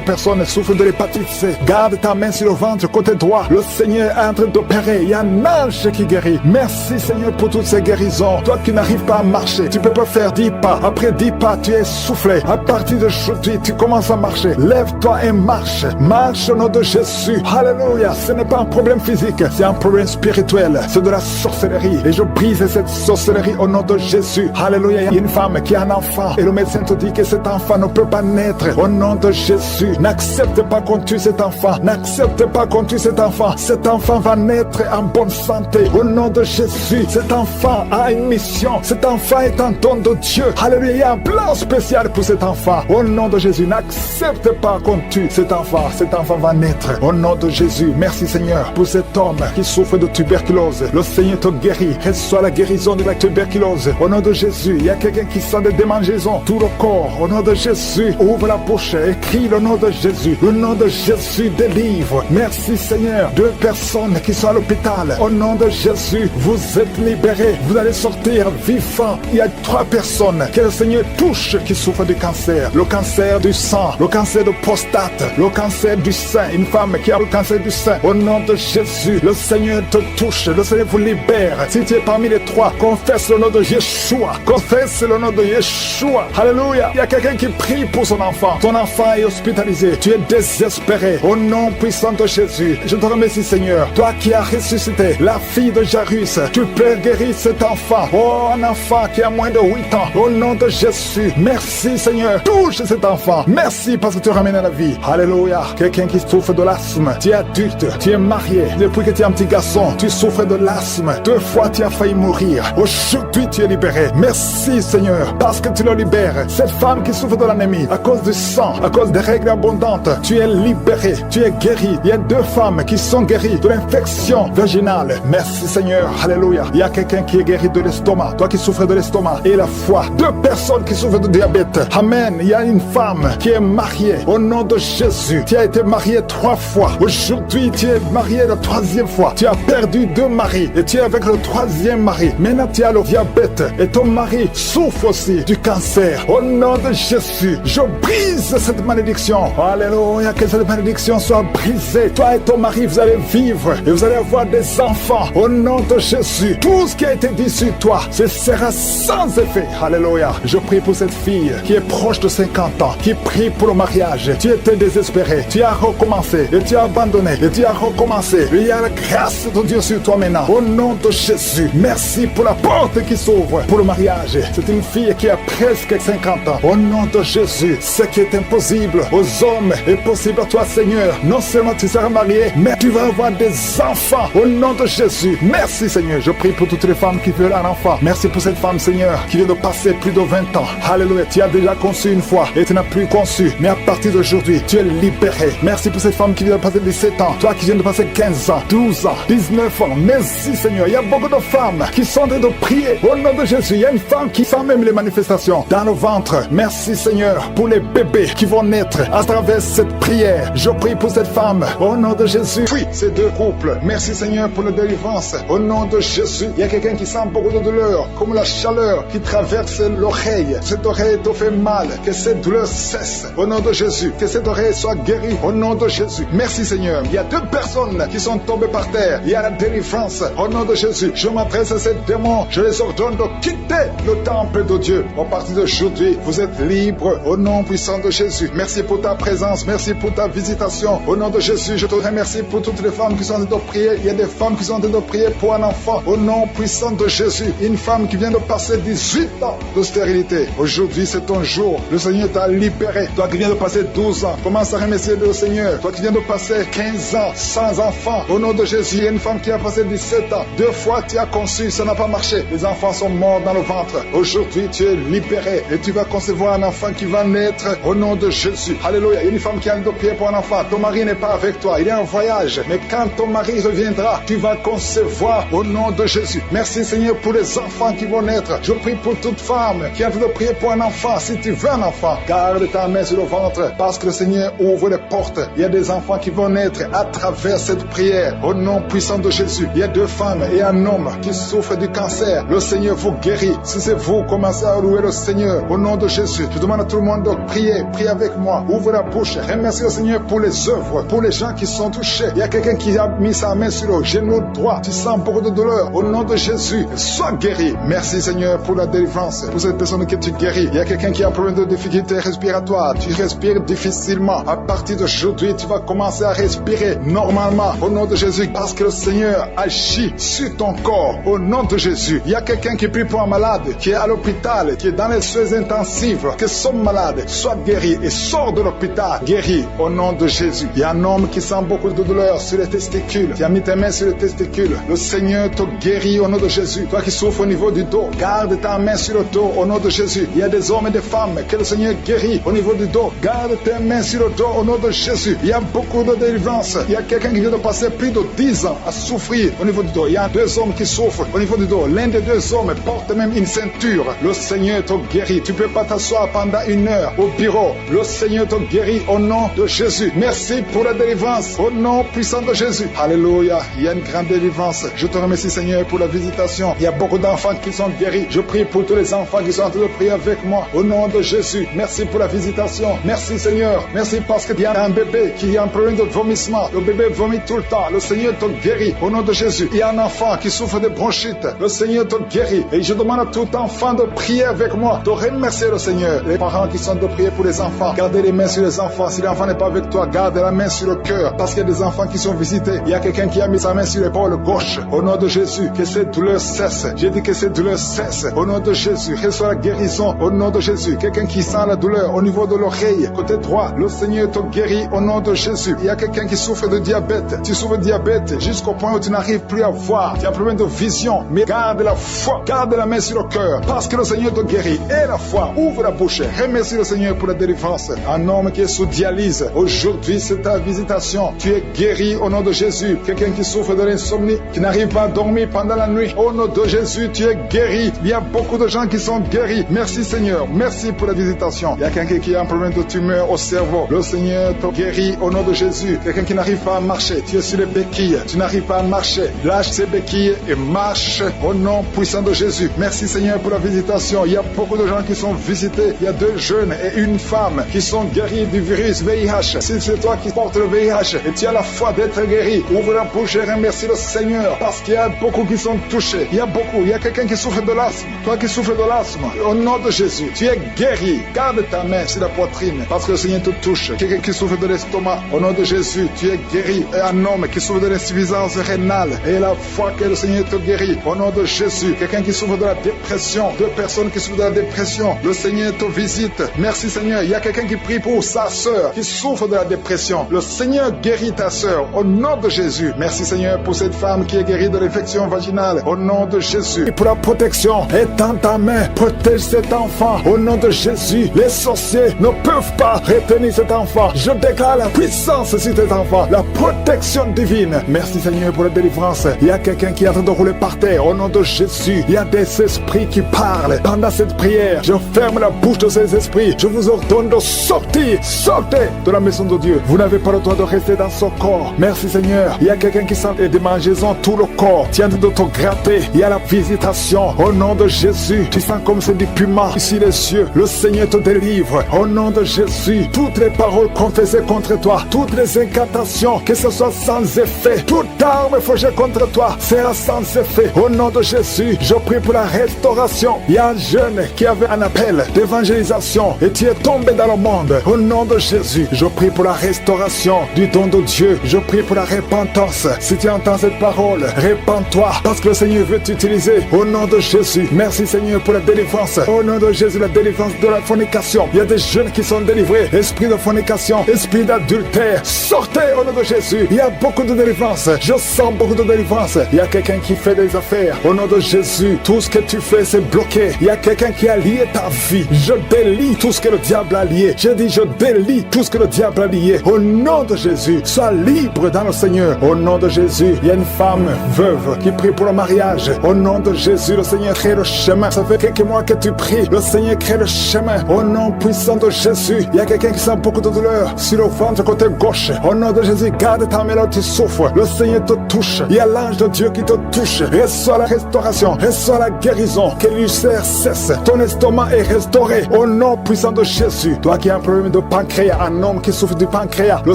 personnes souffre de l'hépatite C. Garde ta main sur le ventre, côté droit. Le Seigneur est en train d'opérer. Il y a un ange qui guérit. Merci Seigneur pour toutes ces guérisons. Toi qui n'arrives pas à marcher, tu peux pas faire 10 pas. Après 10 pas, tu es soufflé. À partir d'aujourd'hui, tu commences à marcher. Lève-toi et marche. Marche au nom de Jésus. Alléluia. Ce n'est pas un problème physique, c'est un problème spirituel. C'est de la sorcellerie. Et je brise cette sorcellerie au nom de Jésus. Alléluia. Il y a une femme qui a un enfant. Et le médecin te dit que cet enfant ne peut pas naître. Au nom de Jésus. N'accepte pas qu'on tue cet enfant. N'accepte pas qu'on tue cet enfant. Cet enfant va naître en bonne santé. Au nom de Jésus. Cet enfant a une mission. Cet enfant est un don de Dieu. Alléluia. Il y a un plan spécial pour cet enfant. Au nom de Jésus. N'accepte pas qu'on tue cet enfant. Cet enfant va naître. Au nom de Jésus. Merci Seigneur pour cet homme qui souffre de tuberculose. Le Seigneur te guérit. Reçois la guérison de la tuberculose. Au nom de Jésus. Il y a quelqu'un qui sent des démangeaisons. Tout le corps. Au nom de Jésus. Ouvre la bouche. Écris le nom de Jésus. Le nom de Jésus délivre. Merci Seigneur. Deux personnes qui sont à l'hôpital. Au nom de Jésus. Vous êtes libérés. Vous allez sortir vivants. Il y a 3 personnes que le Seigneur touche qui souffrent du cancer. Le cancer du sang. Le cancer de prostate. Le cancer du sein. Une femme qui a le cancer du sein. Au nom de Jésus. Le Seigneur te touche. Le Seigneur vous libère. Si tu es parmi les 3, confesse le nom de Yeshua. Confesse le nom de Yeshua. Alléluia. Il y a quelqu'un qui prie pour son enfant. Ton enfant est hospitalisé. Tu es désespéré. Au nom puissant de Jésus. Je te remercie Seigneur. Toi qui as ressuscité la fille de Jairus. Tu peux guérir cet enfant. Oh, un enfant qui a moins de 8 ans. Au nom de Jésus. Merci Seigneur. Touche cet enfant. Merci parce que tu ramènes à la vie. Alléluia. Quelqu'un qui souffre de l'asthme. Tu es adulte. Tu es marié. Depuis que tu es un petit garçon, tu souffres de l'asthme. 2 fois tu as failli mourir. Aujourd'hui tu es libéré. Merci Seigneur parce que tu le libères. Cette femme qui souffre de l'anémie à cause du sang, à cause des règles abondantes, tu es libéré. Tu es guéri. Il y a 2 femmes qui sont guéries de l'infection vaginale. Merci Seigneur. Alléluia. Il y a quelqu'un qui est guéri de l'estomac. Toi qui souffres de l'estomac et la foi. 2 personnes qui souffrent de diabète. Amen. Il y a une femme qui est mariée. Au nom de Jésus. Tu as été mariée 3 fois. Aujourd'hui tu es marié la 3e fois. Tu as perdu 2 maris et tu es avec le 3e mari. Maintenant tu as le diabète et ton mari souffre aussi du cancer. Au nom de Jésus, je brise cette malédiction. Alléluia, que cette malédiction soit brisée. Toi et ton mari, vous allez vivre et vous allez avoir des enfants. Au nom de Jésus, tout ce qui a été dit sur toi, ce sera sans effet. Alléluia. Je prie pour cette fille qui est proche de 50 ans, qui prie pour le mariage. Tu étais désespéré, tu as recommencé et tu as abandonné et tu as recommencé. Il y a la grâce de Dieu sur toi maintenant. Au nom de Jésus, merci pour la porte qui s'ouvre pour le mariage. C'est une fille qui a presque 50 ans. Au nom de Jésus, ce qui est impossible aux hommes est possible à toi, Seigneur. Non seulement tu seras marié, mais tu vas avoir des enfants. Au nom de Jésus, merci Seigneur. Je prie pour toutes les femmes qui veulent un enfant. Merci pour cette femme, Seigneur, qui vient de passer plus de 20 ans. Alléluia. Tu as déjà conçu une fois et tu n'as plus conçu. Mais à partir d'aujourd'hui, tu es libéré. Merci pour cette femme qui vient de passer 17 ans. Toi qui viens de passer 15 ans, 12 ans, 19 ans. Merci, Seigneur. Il y a beaucoup de femmes qui sont en train de prier. Au nom de Jésus, il y a une femme qui sent même les manifestations dans le ventre. Merci, Seigneur, pour les bébés qui vont naître à travers cette prière. Je prie pour cette femme. Au nom de Jésus. Oui, ces deux couples. Merci, Seigneur, pour la délivrance. Au nom de Jésus, il y a quelqu'un qui sent beaucoup de douleur, comme la chaleur qui traverse l'oreille. Cette oreille te fait mal. Que cette douleur cesse. Au nom de Jésus. Que cette oreille soit guérie. Au nom de Jésus. Merci, Seigneur. Il y a deux personnes qui sont tombées par terre. Il y a la délivrance. Au nom de Jésus. Je m'adresse à ces démons. Je les ordonne de quitter le temple de Dieu. À partir d'aujourd'hui, vous êtes libres. Au nom puissant de Jésus. Merci pour ta présence. Merci pour ta visitation. Au nom de Jésus, je te remercie pour toutes les femmes qui sont en train de prier. Il y a des femmes qui sont en train de prier pour un enfant. Au nom puissant de Jésus. Une femme qui vient de passer 18 ans de stérilité. Aujourd'hui, c'est ton jour. Le Seigneur t'a libéré. Toi qui viens de passer 12 ans, commence à remercier le Seigneur. Toi qui viens de passer 15 ans sans enfant. Au nom de Jésus, il y a une femme qui a passé 17 ans. 2 fois tu as conçu, ça n'a pas marché. Les enfants sont morts dans le ventre. Aujourd'hui, tu es libéré et tu vas concevoir un enfant qui va naître au nom de Jésus. Alléluia. Il y a une femme qui a de prier pour un enfant. Ton mari n'est pas avec toi. Il est en voyage. Mais quand ton mari reviendra, tu vas concevoir au nom de Jésus. Merci, Seigneur, pour les enfants qui vont naître. Je prie pour toute femme qui a envie de prier pour un enfant. Si tu veux un enfant, garde ta main sur le ventre parce que le Seigneur ouvre les portes. Il y a des enfants qui vont naître à travers cette prière. Au nom puissant de Jésus. Il y a 2 femmes et un homme qui souffrent du cancer. Le Seigneur vous guérit. Si c'est vous, commencez à louer le Seigneur. Au nom de Jésus. Je demande à tout le monde de prier. Priez avec moi. Ouvre la bouche. Remercie le Seigneur pour les œuvres, pour les gens qui sont touchés. Il y a quelqu'un qui a mis sa main sur le genou droit. Tu sens beaucoup de douleur. Au nom de Jésus, sois guéri. Merci, Seigneur, pour la délivrance. Pour cette personne que tu guéris. Il y a quelqu'un qui a un problème de difficulté respiratoire. Tu respires difficilement. À partir d'aujourd'hui, tu vas commencer à respirer normalement. Au nom de Jésus, parce que le Seigneur agit sur ton corps. Au nom de Jésus. Il y a quelqu'un qui prie pour un malade, qui est à l'hôpital, qui est dans les soins intensifs. Que son malade soit guéri et sort de l'hôpital. Guéri au nom de Jésus. Il y a un homme qui sent beaucoup de douleur sur les testicules. Tu as mis tes mains sur les testicules. Le Seigneur te guérit au nom de Jésus. Toi qui souffres au niveau du dos, garde ta main sur le dos au nom de Jésus. Il y a des hommes et des femmes que le Seigneur guérit au niveau du dos. Garde tes mains sur le dos au nom de Jésus. Il y a beaucoup de délivrance. Il y a quelqu'un qui vient de passer plus de 10 ans à souffrir au niveau du dos. Il y a 2 hommes qui souffrent au niveau du dos. L'un des 2 hommes porte même une ceinture. Le Seigneur te guérit. Tu ne peux pas t'asseoir pendant 1 heure au bureau. Le Seigneur te guérit au nom de Jésus. Merci pour la délivrance au nom puissant de Jésus. Alléluia. Il y a une grande délivrance. Je te remercie, Seigneur, pour la visitation. Il y a beaucoup d'enfants qui sont guéris. Je prie pour tous les enfants qui sont en train de prier avec moi au nom de Jésus. Merci pour la visitation. Merci, Seigneur. Merci parce qu'il y a un bébé qui a un problème de vomissement. Le bébé vomit tout le temps. Le Seigneur te guérit au nom de Jésus. Il y a un enfant qui souffre de bronchite. Le Seigneur te guérit. Et je demande à tout enfant de prier avec moi, de remercier le Seigneur. Les parents qui sont de prier pour les enfants, gardez les mains sur les enfants. Si l'enfant n'est pas avec toi, garde la main sur le cœur. Parce qu'il y a des enfants qui sont visités. Il y a quelqu'un qui a mis sa main sur l'épaule gauche. Au nom de Jésus, que cette douleur cesse. J'ai dit que cette douleur cesse. Au nom de Jésus, reçois la guérison. Au nom de Jésus, quelqu'un qui sent la douleur au niveau de l'oreille, côté droit, le Seigneur te guérit au nom de Jésus. Il y a quelqu'un qui souffre de diabète. Tu souffres de diabète jusqu'au point où tu n'arrives plus à voir. Tu as un problème de vision. Mais garde la foi. Garde la main sur le cœur. Parce que le Seigneur te guérit. Et la foi. Ouvre la bouche. Remercie le Seigneur pour la délivrance. Un homme qui est sous dialyse. Aujourd'hui, c'est ta visitation. Tu es guéri au nom de Jésus. Quelqu'un qui souffre de l'insomnie, qui n'arrive pas à dormir pendant la nuit. Au nom de Jésus, tu es guéri. Il y a beaucoup de gens qui sont guéris. Merci, Seigneur. Merci pour la visitation. Il y a quelqu'un qui a un problème de tumeur au cerveau. Le Seigneur te guérit au nom de Jésus. Quelqu'un qui n'arrive pas à marcher. Tu es sur les béquilles. Tu n'arrives pas à marcher. Lâche ces béquilles et marche au nom puissant de Jésus. Merci, Seigneur, pour la visitation. Il y a beaucoup de gens qui sont visités. Il y a 2 jeunes et une femme qui sont guéris du virus VIH. Si c'est toi qui portes le VIH et tu as la foi d'être guéri, ouvre la bouche et remercie le Seigneur parce qu'il y a beaucoup qui sont touchés. Il y a beaucoup. Il y a quelqu'un qui souffre de l'asthme. Toi qui souffres de l'asthme, au nom de Jésus, tu es guéri. Garde ta main sur la poitrine parce que le Seigneur te touche. Quelqu'un qui souffre de l'estomac, au nom de Jésus, tu es guéri. Et un homme qui souffre de l'insuffisance rénale et la foi que le Seigneur te guérit, au nom de Jésus. Quelqu'un qui souffre de la dépression, 2 personnes qui souffrent de la dépression, le Seigneur te visite. Merci, Seigneur. Il y a quelqu'un qui prie pour sa sœur qui souffre de la dépression. Le Seigneur guérit ta sœur au nom de Jésus. Merci, Seigneur, pour cette femme qui est guérie de l'infection vaginale. vaginale. Au nom de Jésus. Et pour la protection, étends ta main. Protège cet enfant. Au nom de Jésus. Les sorciers ne peuvent pas retenir cet enfant. Je déclare la puissance sur cet enfant. La protection divine. Merci Seigneur pour la délivrance. Il y a quelqu'un qui est en train de rouler par terre. Au nom de Jésus. Il y a des esprits qui parlent. Pendant cette prière, je ferme la bouche de ces esprits. Je vous ordonne de sortir. Sortez de la maison de Dieu. Vous n'avez pas le droit de rester dans son corps. Merci Seigneur. Il y a quelqu'un qui sent des démangeaisons tout le corps. Tiens de te gratter. Il y a la visitation. Au nom de Jésus. Tu sens comme c'est du piment ici les cieux. Le Seigneur te délivre. Au nom de Jésus. Toutes les paroles confessées contre toi. Toutes les incantations. Que ce soit sans effet. Toute arme forgée contre toi sera sans effet. Au nom de Jésus. Je prie pour la restauration. Il y a un jeune qui avait un appel d'évangélisation. Et tu es tombé dans le monde. Au nom de Jésus. Je prie pour la restauration du don de Dieu. Je prie pour la repentance. Si tu entends cette parole, répands-toi parce que le Seigneur veut t'utiliser. Au nom de Jésus. Merci Seigneur pour la délivrance. Au nom de Jésus, la délivrance de la fornication. Il y a des jeunes qui sont délivrés. Esprit de fornication, esprit d'adultère. Sortez au nom de Jésus. Il y a beaucoup de délivrance. Je sens beaucoup de délivrance. Il y a quelqu'un qui fait des affaires. Au nom de Jésus, tout ce que tu fais, c'est bloqué. Il y a quelqu'un qui a lié ta vie. Je délie tout ce que le diable a lié. Je dis, je délie tout ce que le diable a lié. Au nom de Jésus, sois libre dans le Seigneur. Au nom de Jésus, il y a une femme veuve qui prie pour le mariage. Au nom de Jésus, le Seigneur crée le chemin. Ça fait quelques mois que tu pries. Le Seigneur crée le chemin. Au nom puissant de Jésus, il y a quelqu'un qui sent beaucoup de douleur sur le ventre côté gauche. Au nom de Jésus, garde ta main là où tu souffres. Le Seigneur te touche. Il y a l'ange de Dieu qui te touche. Reçois la restauration. Reçois la guérison. Que l'ulcère cesse. Ton estomac est restauré. Au nom puissant de Jésus. Toi qui as un problème de pancréas, un homme qui souffre du pancréas, le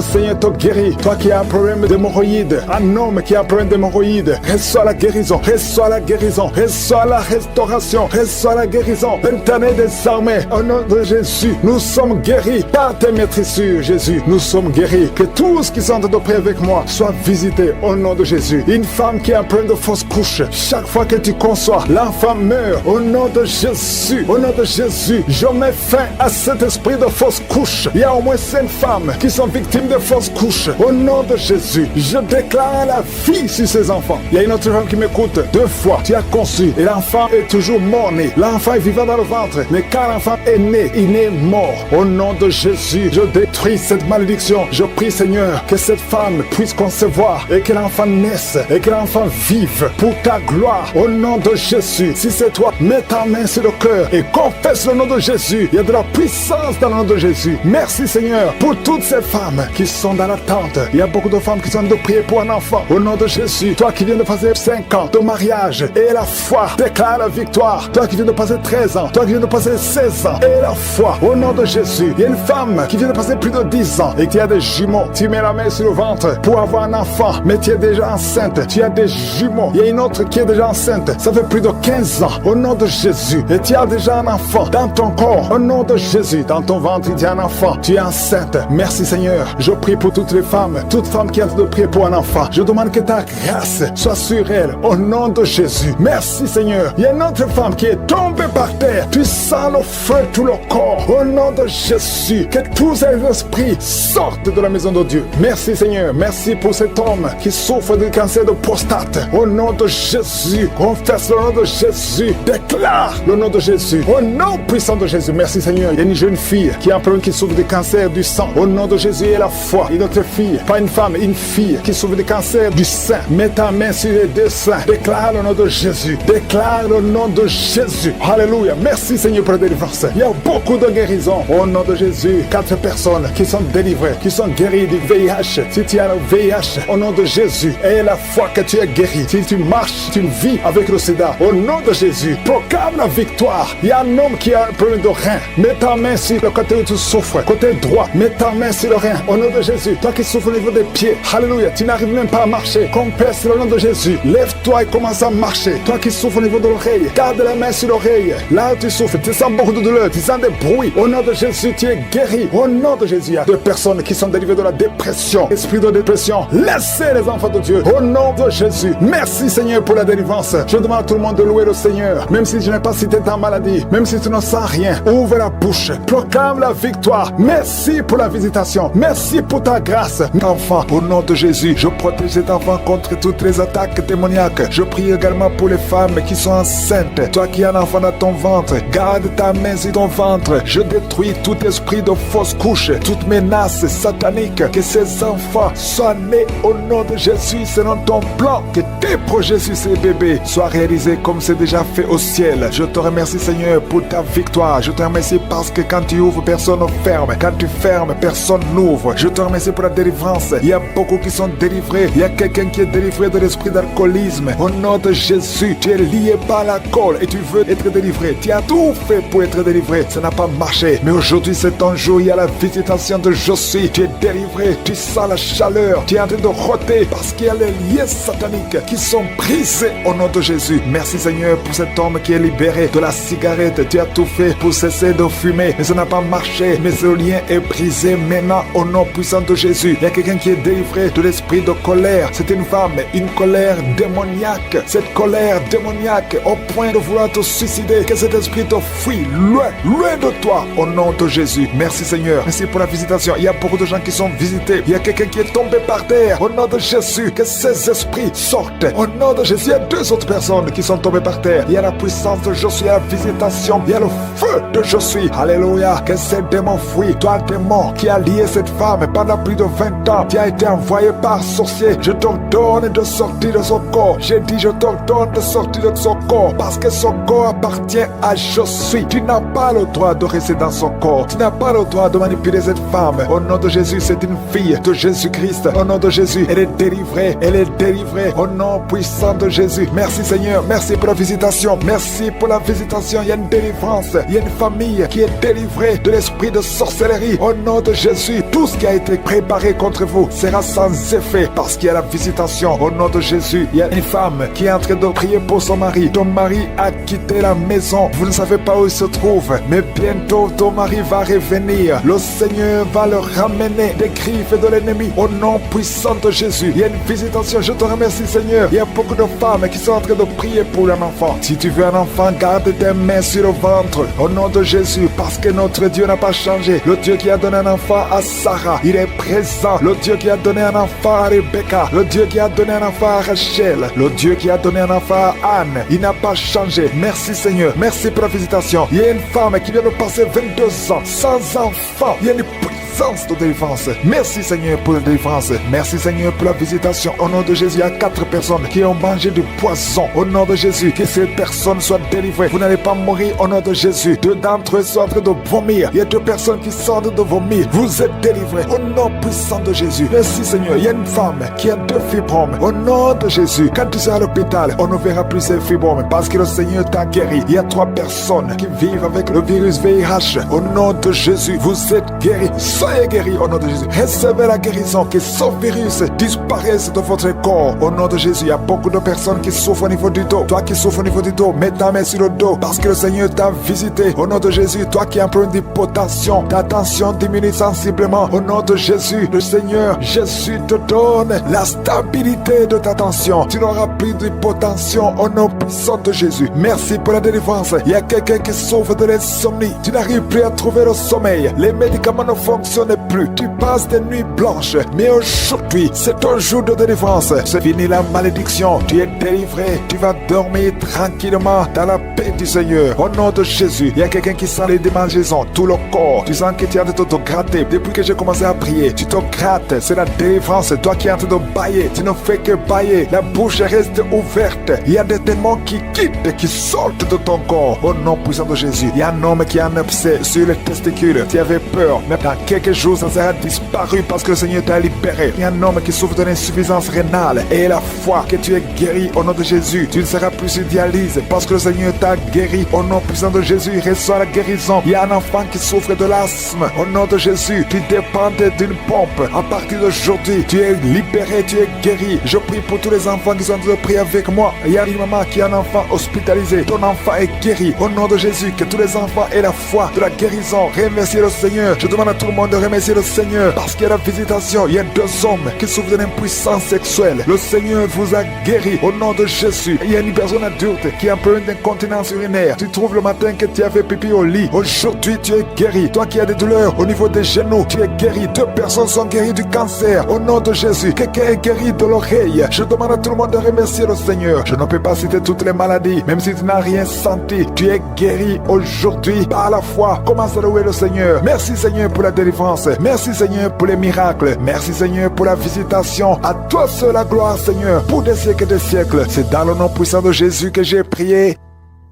Seigneur te guérit. Toi qui as un problème d'hémorroïdes, un homme qui a un problème d'hémorroïdes, reçois la guérison. Reçois la guérison. Reçois la restauration. Reçois la guérison. Éternel des armées, au nom de Jésus, nous sommes guéris par tes maîtrissures, Jésus. Nous sommes guéris. Que tous qui sont de près avec moi soient visités au nom de Jésus. Une femme qui a un problème de fausse couche, chaque fois que tu conçois, l'enfant meurt au nom de Jésus. Au nom de Jésus, je mets fin à cet esprit de fausse couche. Il y a au moins 5 femmes qui sont victimes de fausses couches. Au nom de Jésus, je déclare la vie sur ces enfants. Il y a une autre femme qui m'écoute. 2 fois, tu as conçu et l'enfant est toujours mort-né. L'enfant est vivant dans le ventre, mais quand l'enfant est né, il est mort. Au nom de Jésus, je détruis cette malédiction. Je prie, Seigneur, que cette femme puisse concevoir et que l'enfant naisse et que l'enfant vive pour ta gloire. Au nom de Jésus, si c'est toi, mets ta main sur le cœur et confesse le nom de Jésus. Il y a de la puissance dans le nom de Jésus. Merci, Seigneur, pour toutes ces femmes qui sont dans l'attente. Il y a beaucoup de femmes qui sont de prier pour un enfant. Au nom de Jésus, toi qui viens de passer 5 ans de mariage et la foi déclare la victoire. Toi qui viens de passer 13 ans, toi qui viens de passer 16 ans et la foi. Au nom de Jésus, il y a une femme qui vient de passer plus de 10 ans et qui a des jumeaux. Tu mets la main sur le ventre pour avoir un enfant, mais tu es déjà enceinte. Tu as des jumeaux. Il y a une autre qui est déjà enceinte. Ça fait plus de 15 ans. Au nom de Jésus. Et tu as déjà un enfant dans ton corps. Au nom de Jésus. Dans ton ventre, tu as un enfant. Tu es enceinte. Merci Seigneur. Je prie pour toutes les femmes. Toute femme qui a de prier pour un enfant. Je demande que ta grâce soit sur elle. Au nom de Jésus. Merci Seigneur. Il y a une autre femme qui est tombée par terre. Tu sens le feu tout le corps. Au nom de Jésus. Que tous ces esprits sortent de la maison de Dieu. Merci Seigneur. Merci pour cet homme qui souffre du cancer de prostate. Au nom de Jésus. Confesse le nom de Jésus. Déclare le nom de Jésus. Au nom puissant de Jésus. Merci Seigneur. Il y a une jeune fille qui a un problème qui souffre du cancer du sang. Au nom de Jésus et la foi. Une autre fille, pas une femme, une fille qui souffre du cancer du sein. Mets ta main sur les 2 seins. Déclare le nom de Jésus. Déclare le nom de Jésus. Alléluia. Merci Seigneur pour la délivrance. Il y a beaucoup de guérisons. Au nom de Jésus, 4 personnes qui sont délivrées, qui sont guéries du VIH. Si tu as le VIH, au nom de Jésus, et la foi que tu es guéri. Si tu marches, tu vis avec le sida. Au nom de Jésus, proclame la victoire. Il y a un homme qui a un problème de rein. Mets ta main sur le côté où tu souffres. Côté droit, mets ta main sur le rein. Au nom de Jésus, toi qui souffres au niveau des pieds. Alléluia. Tu n'arrives même pas à marcher. Confesse le nom de Jésus. Lève-toi et commence à marcher. Toi qui souffres au niveau de l'oreille, garde la main sur l'oreille. Là où tu souffres, tu sens beaucoup de douleur, tu sens des bruits. Au nom de Jésus, tu es guéri. Au nom de Jésus, il y a 2 personnes qui sont délivrées de la dépression. Esprit de dépression, laissez les enfants enfants de Dieu. Au nom de Jésus. Merci Seigneur pour la délivrance. Je demande à tout le monde de louer le Seigneur. Même si je n'ai pas cité ta maladie, même si tu n'en sens rien, ouvre la bouche. Proclame la victoire. Merci pour la visitation. Merci pour ta grâce. Enfant, au nom de Jésus, je protège cet enfant contre toutes les attaques démoniaques. Je prie également pour les femmes qui sont enceintes. Toi qui as un enfant dans ton ventre, garde ta main sur ton ventre. Je détruis tout esprit de fausse couche, toute menace satanique. Que ces enfants soient nés au nom de Jésus selon ton plan. Que tes projets sur ces bébés soient réalisés comme c'est déjà fait au ciel. Je te remercie Seigneur pour ta victoire. Je te remercie parce que quand tu ouvres, personne ne ferme. Quand tu fermes, personne n'ouvre. Je te remercie pour la délivrance. Il y a beaucoup qui sont délivrés. Il y a quelqu'un qui est délivré de l'esprit d'alcoolisme. Au nom de Jésus, tu es lié par l'alcool et tu veux être délivré. Tu as tout fait pour être délivré. Ça n'a pas marché. Mais aujourd'hui, c'est ton jour. Il y a la visitation de Josué. Tu es délivré. Tu sens la chaleur. Tu es en train de roter parce qu'il y a les liens sataniques qui sont brisés au nom de Jésus. Merci Seigneur pour cet homme qui est libéré de la cigarette. Tu as tout fait pour cesser de fumer. Mais ça n'a pas marché. Mais ce lien est brisé maintenant au nom puissant de Jésus. Il y a quelqu'un qui est délivré de l'esprit de colère. C'est une femme, une colère démoniaque. Cette colère démoniaque au point de vouloir te suicider. Que cet esprit te fuit loin, loin de toi au nom de Jésus. Merci Seigneur. Merci pour la visitation. Il y a beaucoup de gens qui sont visités. Il y a quelqu'un qui est tombé par terre. Au nom de Jésus, que ces esprits sortent. Au nom de Jésus, il y a deux autres personnes qui sont tombées par terre. Il y a la puissance de Josué, la visitation. Il y a le feu de Josué. Alléluia. Que ces démons fuient. Toi, démon qui a lié cette femme pendant plus de 20 ans, qui a été envoyé par sorcier. Je t'ordonne de sortir de son corps. J'ai dit, je t'ordonne de sortir de son corps. Parce que son corps appartient à Josué. Tu n'as pas le droit de rester dans son corps. Tu n'as pas le droit de manipuler cette femme. Au nom de Jésus, c'est une fille de Jésus-Christ. Au nom de Jésus, elle est délivrée. Elle est délivrée. Au nom puissant de Jésus. Merci Seigneur. Merci pour la visitation. Merci pour la visitation. Il y a une délivrance. Il y a une famille qui est délivrée de l'esprit de sorcellerie. Au nom de Jésus, tout ce qui a été préparé contre vous sera sans effet parce qu'il y a la visitation. Au nom de Jésus, il y a une femme qui est en train de prier pour son mari. Ton mari a quitté la maison. Vous ne savez pas où il se trouve, mais bientôt ton mari va revenir. Le Seigneur va le ramener des griffes de l'ennemi. Au nom puissant de Jésus, il y a une visitation. Je te remercie Seigneur. Il y a beaucoup de femmes qui sont en train de prier pour un enfant. Si tu veux un enfant, garde tes mains sur le ventre. Au nom de Jésus, parce que notre Dieu n'a pas changé. Le Dieu qui a donné un enfant à Sarah, il est présent. Le Dieu qui a donné un enfant à Rebecca, le Dieu qui a donné un enfant à Rachel, le Dieu qui a donné un enfant à Anne, il n'a pas changé. Merci Seigneur. Merci pour la visitation. Il y a une femme qui vient de passer 22 ans sans enfant. Il y a une puissance de délivrance. Merci Seigneur pour la délivrance. Merci Seigneur pour la visitation. Au nom de Jésus, il y a 4 personnes qui ont mangé du poison. Au nom de Jésus, que ces personnes soient délivrées. Vous n'allez pas mourir au nom de Jésus. 2 d'entre eux sont en train de vomir. Il y a 2 personnes qui sortent de vomir. Vous êtes délivrés au nom puissant de Jésus. Merci Seigneur. Il y a une femme qui a 2 fibromes. Au nom de Jésus, quand tu seras à l'hôpital, on ne verra plus ces fibromes parce que le Seigneur t'a guéri. Il y a 3 personnes qui vivent avec le virus VIH. Au nom de Jésus, vous êtes guéris. Soyez guéris au nom de Jésus. Recevez la guérison. Que ce virus disparaisse de votre corps. Au nom de Jésus, il y a beaucoup de personnes qui souffrent au niveau du dos. Toi qui souffres au niveau du dos, mets ta main sur le dos parce que le Seigneur t'a visité. Au nom de Jésus, toi qui as un problème d'hypotension, ta tension diminue sensiblement. Au nom de Jésus, le Seigneur Jésus te donne la stabilité de ta tension. Tu n'auras plus d'hypotension au nom puissant de Jésus. Merci pour la délivrance. Il y a quelqu'un qui souffre de l'insomnie. Tu n'arrives plus à trouver le sommeil. Les médicaments ne fonctionnent plus. Tu passes des nuits blanches. Mais aujourd'hui, c'est ton jour de délivrance. C'est fini la malédiction. Tu es délivré. Tu vas dormir tranquillement dans la paix du Seigneur. Au nom de Jésus, il y a quelqu'un qui sent les démangeaisons, tout le corps. Tu sens que tu es en train de te gratter. Depuis que j'ai commencé à prier, tu te grattes. C'est la délivrance. Toi qui es en train de bailler, tu ne fais que bailler. La bouche reste ouverte. Il y a des démons qui quittent, qui sortent de ton corps. Au nom puissant de Jésus, il y a un homme qui a un abcès sur les testicules. Tu avais peur, mais dans quelques jours, ça sera disparu parce que le Seigneur t'a libéré. Il y a un homme qui souffre de l'insuffisance rénale et la foi que tu es guéri au nom de Jésus. Tu ne seras plus sur dialyse parce que le Seigneur t'a guéri. Au nom puissant de Jésus, reçois la guérison. Il y a un enfant qui souffre de l'asthme. Au nom de Jésus, tu dépendais d'une pompe. À partir d'aujourd'hui, tu es libéré, tu es guéri. Je prie pour tous les enfants qui sont en train de prier avec moi. Il y a une maman qui a un enfant hospitalisé. Ton enfant est guéri. Au nom de Jésus, que tous les enfants aient la foi de la guérison. Remerciez le Seigneur. Je demande à tout le monde de remercier le Seigneur parce qu'il y a la visitation. Il y a 2 hommes qui souffrent d'une impuissance sexuelle. Le Seigneur vous a guéri au nom de Jésus. Il y a une personne adulte qui a un peu d'incontinence urinaire. Tu trouves le matin que tu as fait pipi au lit. Aujourd'hui, tu es guéri. Toi qui as des douleurs au niveau des genoux, tu es guéri. 2 personnes sont guéries du cancer au nom de Jésus. Quelqu'un est guéri de l'oreille. Je demande à tout le monde de remercier le Seigneur. Je ne peux pas citer toutes les maladies, même si tu n'as rien senti. Tu es guéri aujourd'hui par la foi. Commence à louer le Seigneur. Merci Seigneur pour la délivrance. Merci Seigneur pour les miracles. Merci Seigneur pour la visitation. À toi seul la gloire Seigneur pour des siècles et des siècles. C'est dans le nom puissant de Jésus que j'ai prié.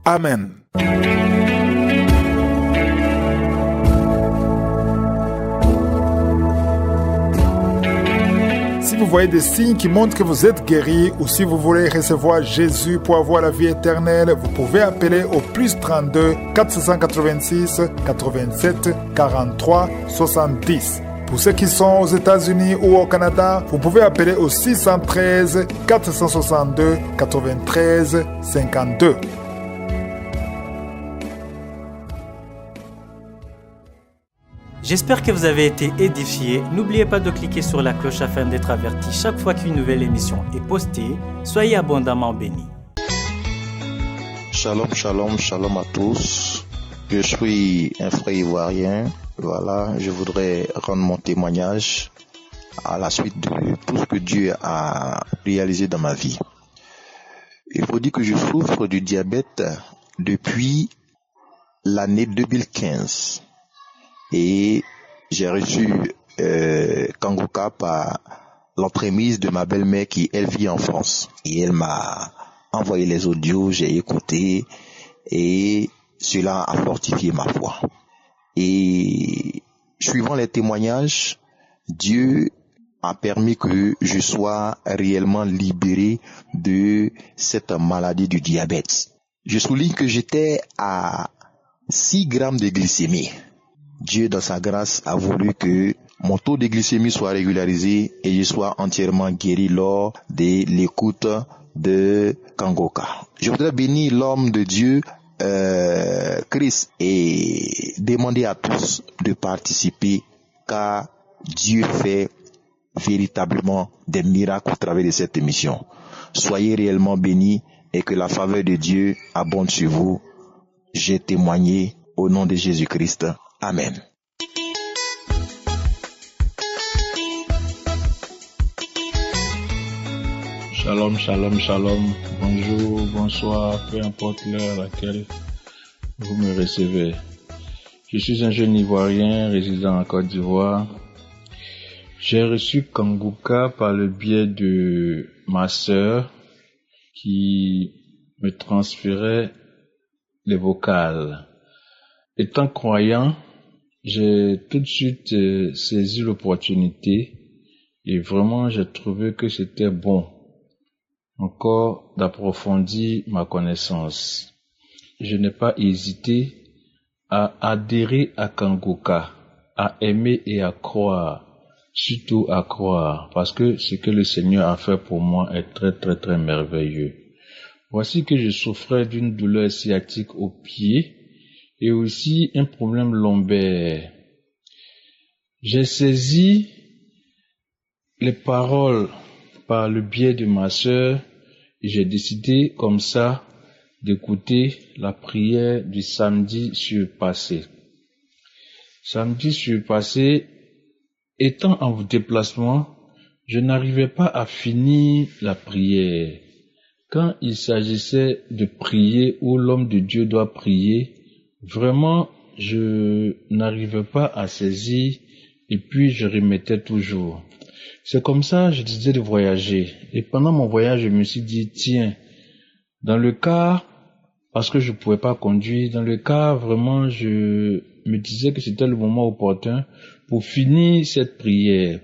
Amen. Si vous voyez des signes qui montrent que vous êtes guéri ou si vous voulez recevoir Jésus pour avoir la vie éternelle, vous pouvez appeler au plus 32 486 87 43 70. Pour ceux qui sont aux États-Unis ou au Canada, vous pouvez appeler au 613 462 93 52. J'espère que vous avez été édifiés. N'oubliez pas de cliquer sur la cloche afin d'être averti chaque fois qu'une nouvelle émission est postée. Soyez abondamment bénis. Shalom, shalom, shalom à tous. Je suis un frère ivoirien. Voilà, je voudrais rendre mon témoignage à la suite de tout ce que Dieu a réalisé dans ma vie. Il faut dire que je souffre du diabète depuis l'année 2015. Et j'ai reçu Kangoka par l'entremise de ma belle-mère qui, elle, vit en France. Et elle m'a envoyé les audios, j'ai écouté et cela a fortifié ma foi. Et suivant les témoignages, Dieu a permis que je sois réellement libéré de cette maladie du diabète. Je souligne que j'étais à 6 grammes de glycémie. Dieu, dans sa grâce, a voulu que mon taux de glycémie soit régularisé et je sois entièrement guéri lors de l'écoute de Kangoka. Je voudrais bénir l'homme de Dieu, Chris, et demander à tous de participer car Dieu fait véritablement des miracles au travers de cette émission. Soyez réellement bénis et que la faveur de Dieu abonde sur vous. J'ai témoigné au nom de Jésus-Christ. Amen. Shalom, shalom, shalom. Bonjour, bonsoir, peu importe l'heure à laquelle vous me recevez. Je suis un jeune Ivoirien résidant en Côte d'Ivoire. J'ai reçu Kangoka par le biais de ma sœur qui me transférait les vocales. Étant croyant, j'ai tout de suite saisi l'opportunité et vraiment j'ai trouvé que c'était bon encore d'approfondir ma connaissance. Je n'ai pas hésité à adhérer à Kangoka, à aimer et à croire, surtout à croire, parce que ce que le Seigneur a fait pour moi est très très très merveilleux. Voici que je souffrais d'une douleur sciatique au pied et aussi un problème lombaire. J'ai saisi les paroles par le biais de ma sœur et j'ai décidé comme ça d'écouter la prière du samedi surpassé. Samedi surpassé, étant en déplacement, je n'arrivais pas à finir la prière. Quand il s'agissait de prier où l'homme de Dieu doit prier, vraiment, je n'arrivais pas à saisir et puis je remettais toujours. C'est comme ça, je décidais de voyager. Et pendant mon voyage, je me suis dit, tiens, dans le cas, parce que je ne pouvais pas conduire, dans le cas, vraiment, je me disais que c'était le moment opportun pour finir cette prière.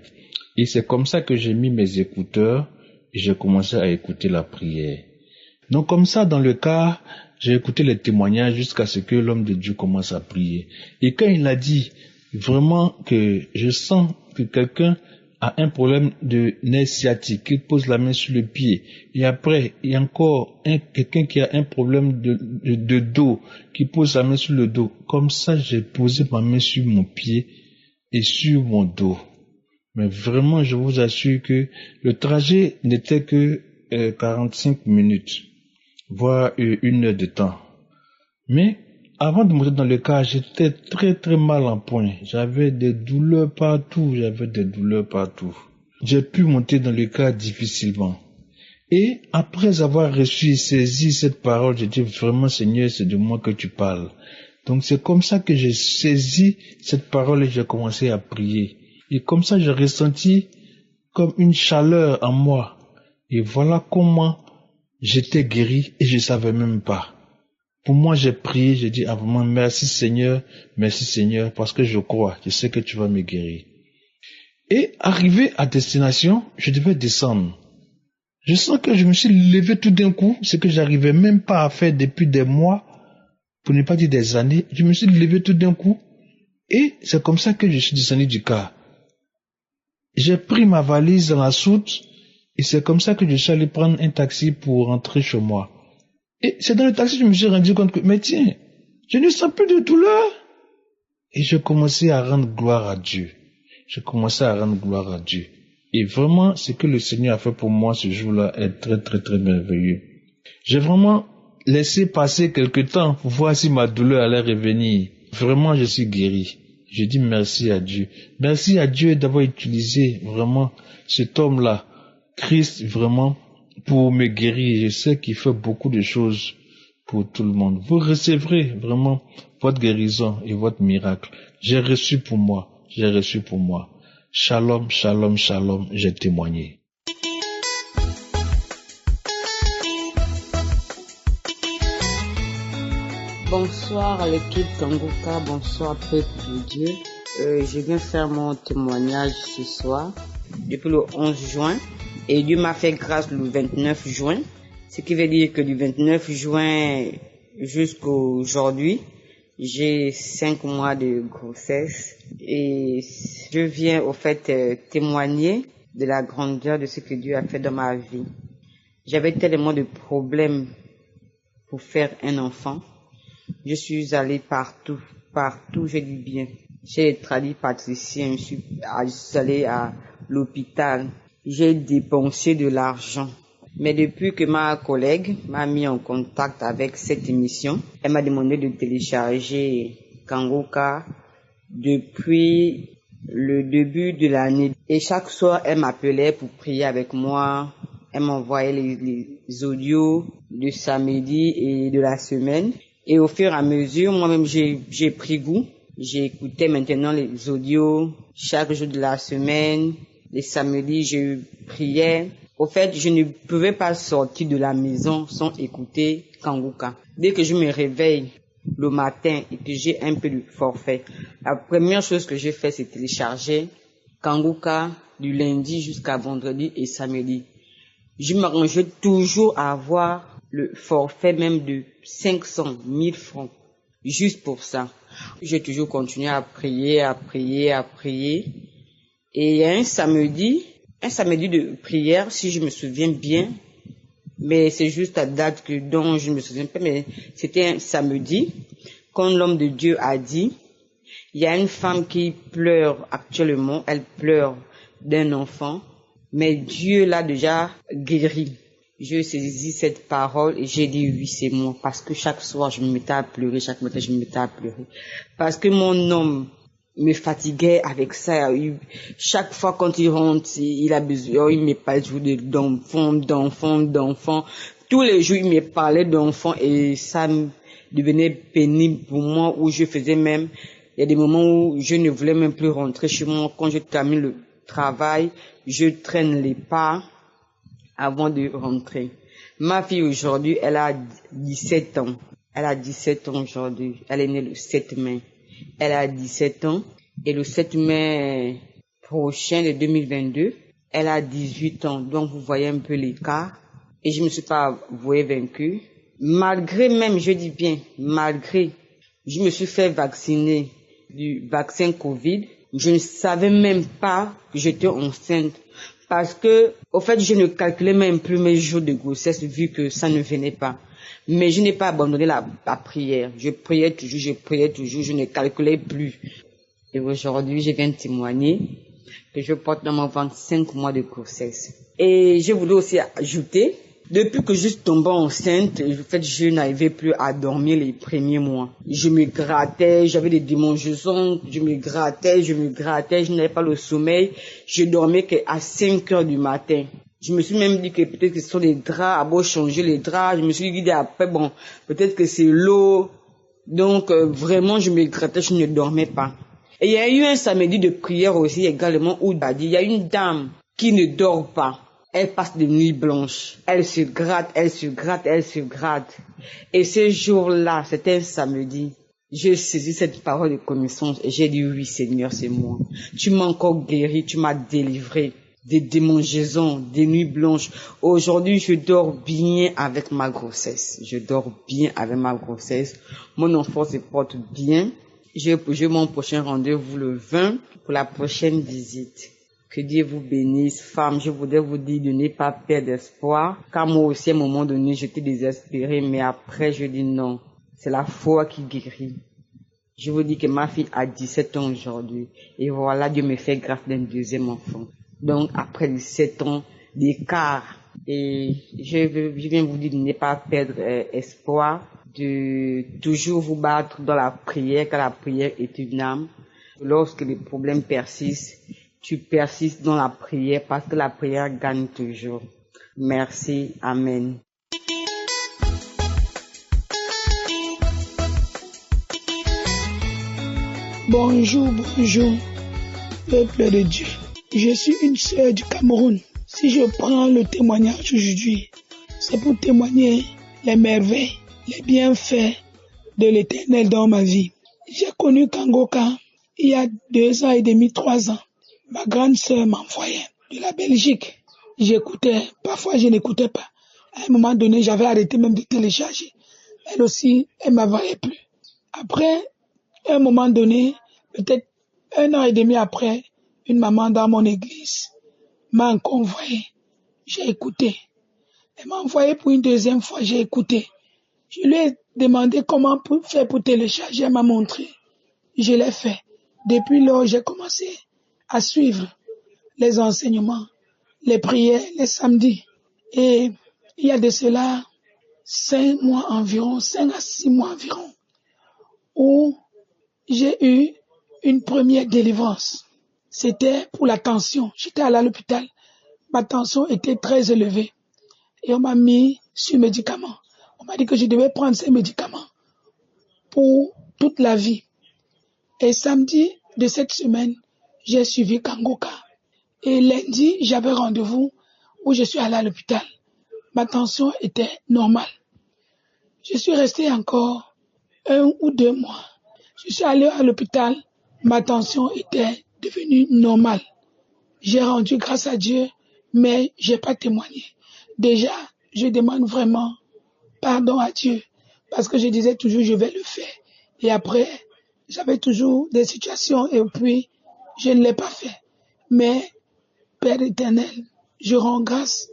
Et c'est comme ça que j'ai mis mes écouteurs et j'ai commencé à écouter la prière. Donc comme ça, dans le cas, j'ai écouté les témoignages jusqu'à ce que l'homme de Dieu commence à prier. Et quand il a dit vraiment que je sens que quelqu'un a un problème de nerf sciatique, qui pose la main sur le pied, et après, il y a encore quelqu'un qui a un problème de dos, qui pose la main sur le dos. Comme ça, j'ai posé ma main sur mon pied, et sur mon dos. Mais vraiment, je vous assure que le trajet n'était que 45 minutes, voire 1 heure de temps. Mais avant de monter dans le car, j'étais très très mal en point. J'avais des douleurs partout, J'ai pu monter dans le car difficilement. Et après avoir reçu et saisi cette parole, j'ai dit vraiment Seigneur, c'est de moi que tu parles. Donc c'est comme ça que j'ai saisi cette parole et j'ai commencé à prier. Et comme ça, j'ai ressenti comme une chaleur en moi. Et voilà comment j'étais guéri et je ne savais même pas. Pour moi, j'ai prié, j'ai dit vraiment merci Seigneur, parce que je crois, je sais que tu vas me guérir. Et arrivé à destination, je devais descendre. Je sens que je me suis levé tout d'un coup, ce que j'arrivais même pas à faire depuis des mois, pour ne pas dire des années. Je me suis levé tout d'un coup et c'est comme ça que je suis descendu du car. J'ai pris ma valise dans la soute et c'est comme ça que je suis allé prendre un taxi pour rentrer chez moi. Et c'est dans le taxi que je me suis rendu compte que, mais tiens, je ne sens plus de douleur. Et j'ai commencé à rendre gloire à Dieu. Et vraiment, ce que le Seigneur a fait pour moi ce jour-là est très très très merveilleux. J'ai vraiment laissé passer quelque temps pour voir si ma douleur allait revenir. Vraiment, je suis guéri. Je dis merci à Dieu. Merci à Dieu d'avoir utilisé vraiment cet homme-là, Christ, vraiment, pour me guérir. Je sais qu'il fait beaucoup de choses pour tout le monde. Vous recevrez vraiment votre guérison et votre miracle. J'ai reçu pour moi. Shalom, shalom, shalom, j'ai témoigné. Bonsoir à l'équipe Kanguka, bonsoir peuple de Dieu. Je viens faire mon témoignage ce soir, depuis le 11 juin. Et Dieu m'a fait grâce le 29 juin. Ce qui veut dire que du 29 juin jusqu'aujourd'hui, j'ai 5 mois de grossesse. Et je viens au fait témoigner de la grandeur de ce que Dieu a fait dans ma vie. J'avais tellement de problèmes pour faire un enfant. Je suis allée partout, je dis bien. J'ai traduit praticien, je suis allée à l'hôpital. J'ai dépensé de l'argent. Mais depuis que ma collègue m'a mis en contact avec cette émission, elle m'a demandé de télécharger Kanguka depuis le début de l'année. Et chaque soir, elle m'appelait pour prier avec moi. Elle m'envoyait les audios de samedi et de la semaine. Et au fur et à mesure, moi-même, j'ai pris goût. J'écoutais maintenant les audios chaque jour de la semaine. Les samedis, je priais. Au fait, je ne pouvais pas sortir de la maison sans écouter Kanguka. Dès que je me réveille le matin et que j'ai un peu de forfait, la première chose que j'ai fait, c'est télécharger Kanguka du lundi jusqu'à vendredi et samedi. Je m'arrangeais toujours à avoir le forfait même de 500 000 francs, juste pour ça. J'ai toujours continué à prier. Et il y a un samedi de prière, si je me souviens bien, mais c'est juste la date dont je ne me souviens pas, mais c'était un samedi, quand l'homme de Dieu a dit, il y a une femme qui pleure actuellement, elle pleure d'un enfant, mais Dieu l'a déjà guéri. Je saisis cette parole et j'ai dit oui, c'est moi, parce que chaque soir je me mettais à pleurer, chaque matin je me mettais à pleurer, parce que mon homme me fatiguait avec ça. Chaque fois quand il rentre, il a besoin, il me parlait d'enfants. Tous les jours, il me parlait d'enfants et ça me devenait pénible pour moi, où je faisais même, il y a des moments où je ne voulais même plus rentrer chez moi. Quand je termine le travail, je traîne les pas avant de rentrer. Ma fille aujourd'hui, elle a 17 ans. Elle a 17 ans aujourd'hui. Elle est née le 7 mai. Elle a 17 ans et le 7 mai prochain de 2022, elle a 18 ans. Donc vous voyez un peu l'écart. Et je me suis pas avouée vaincue. Malgré même, je dis bien, malgré, je me suis fait vacciner du vaccin Covid. Je ne savais même pas que j'étais enceinte. Parce que, au fait, je ne calculais même plus mes jours de grossesse vu que ça ne venait pas. Mais je n'ai pas abandonné la prière. Je priais toujours, je ne calculais plus. Et aujourd'hui, je viens de témoigner que je porte dans mon ventre 5 mois de grossesse. Et je voulais aussi ajouter, depuis que je suis tombée enceinte, en fait, je n'arrivais plus à dormir les premiers mois. Je me grattais, j'avais des démangeaisons, je me grattais, je n'avais pas le sommeil. Je dormais qu'à 5 heures du matin. Je me suis même dit que peut-être que ce sont les draps, à beau changer les draps. Je me suis dit après, bon, peut-être que c'est l'eau. Donc, vraiment, je me grattais, je ne dormais pas. Et il y a eu un samedi de prière aussi également où il y a une dame qui ne dort pas. Elle passe des nuits blanches. Elle se gratte. Et ce jour-là, c'était un samedi. J'ai saisi cette parole de connaissance et j'ai dit oui Seigneur, c'est moi. Tu m'as encore guéri, tu m'as délivré des démangeaisons, des nuits blanches. Aujourd'hui, je dors bien avec ma grossesse. Mon enfant se porte bien. J'ai mon prochain rendez-vous le 20 pour la prochaine visite. Que Dieu vous bénisse. Femme, je voudrais vous dire de ne pas perdre espoir. Car moi aussi, à un moment donné, j'étais désespérée, mais après, je dis non. C'est la foi qui guérit. Je vous dis que ma fille a 17 ans aujourd'hui. Et voilà, Dieu me fait grâce d'un deuxième enfant. Donc, après 17 ans d'écart, et je viens vous dire de ne pas perdre espoir, de toujours vous battre dans la prière, car la prière est une âme. Lorsque les problèmes persistent, tu persistes dans la prière parce que la prière gagne toujours. Merci. Amen. Bonjour, peuple de Dieu. Je suis une sœur du Cameroun. Si je prends le témoignage aujourd'hui, c'est pour témoigner les merveilles, les bienfaits de l'Éternel dans ma vie. J'ai connu Kangoka il y a 2 ans et demi, 3 ans. Ma grande sœur m'envoyait de la Belgique. J'écoutais, parfois je n'écoutais pas. À un moment donné, j'avais arrêté même de télécharger. Elle aussi, elle m'envoyait plus. Après, à un moment donné, peut-être 1 an et demi après, une maman dans mon église m'a encore envoyé. J'ai écouté. Elle m'a envoyé pour une deuxième fois, j'ai écouté. Je lui ai demandé comment faire pour télécharger, elle m'a montré. Je l'ai fait. Depuis lors, j'ai commencé à suivre les enseignements, les prières, les samedis. Et il y a de cela 5 mois environ, 5 à 6 mois environ, où j'ai eu une première délivrance. C'était pour la tension. J'étais allé à l'hôpital. Ma tension était très élevée. Et on m'a mis sur médicaments. On m'a dit que je devais prendre ces médicaments pour toute la vie. Et samedi de cette semaine, j'ai suivi Kangoka. Et lundi, j'avais rendez-vous où je suis allé à l'hôpital. Ma tension était normale. Je suis resté encore 1 ou 2 mois. Je suis allé à l'hôpital. Ma tension était devenue normale. J'ai rendu grâce à Dieu, mais j'ai pas témoigné. Déjà, je demande vraiment pardon à Dieu, parce que je disais toujours je vais le faire. Et après, j'avais toujours des situations et puis je ne l'ai pas fait. Mais, Père éternel, je rends grâce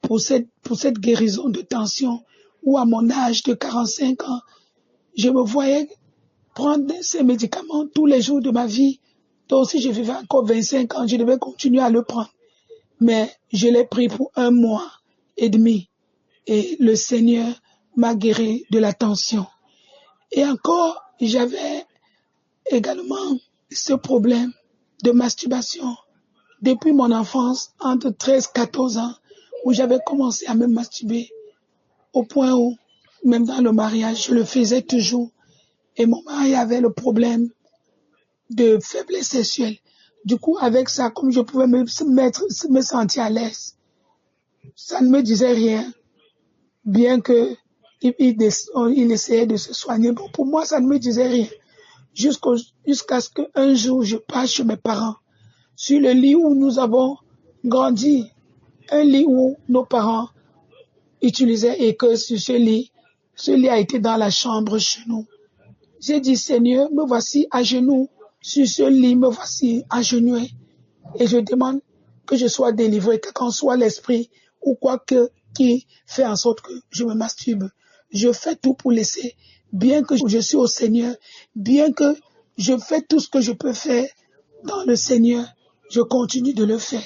pour cette guérison de tension où à mon âge de 45 ans, je me voyais prendre ces médicaments tous les jours de ma vie. Donc si je vivais encore 25 ans, je devais continuer à le prendre. Mais je l'ai pris pour 1 mois et demi. Et le Seigneur m'a guéri de la tension. Et encore, j'avais également ce problème de masturbation depuis mon enfance, entre 13 et 14 ans, où j'avais commencé à me masturber au point où, même dans le mariage, je le faisais toujours. Et mon mari avait le problème de faiblesse sexuelle. Du coup, avec ça, comme je pouvais me sentir à l'aise, ça ne me disait rien, bien que il essayait de se soigner. Bon, pour moi, ça ne me disait rien. Jusqu'à ce qu'un jour, je passe chez mes parents, sur le lit où nous avons grandi, un lit où nos parents utilisaient et que sur ce lit a été dans la chambre chez nous. J'ai dit, Seigneur, me voici à genoux, sur ce lit, me voici agenouillé, et je demande que je sois délivré, quel qu'en soit l'esprit ou quoi que qui fait en sorte que je me masturbe. Je fais tout pour laisser, bien que je suis au Seigneur, bien que Je fais tout ce que je peux faire dans le Seigneur. Je continue de le faire.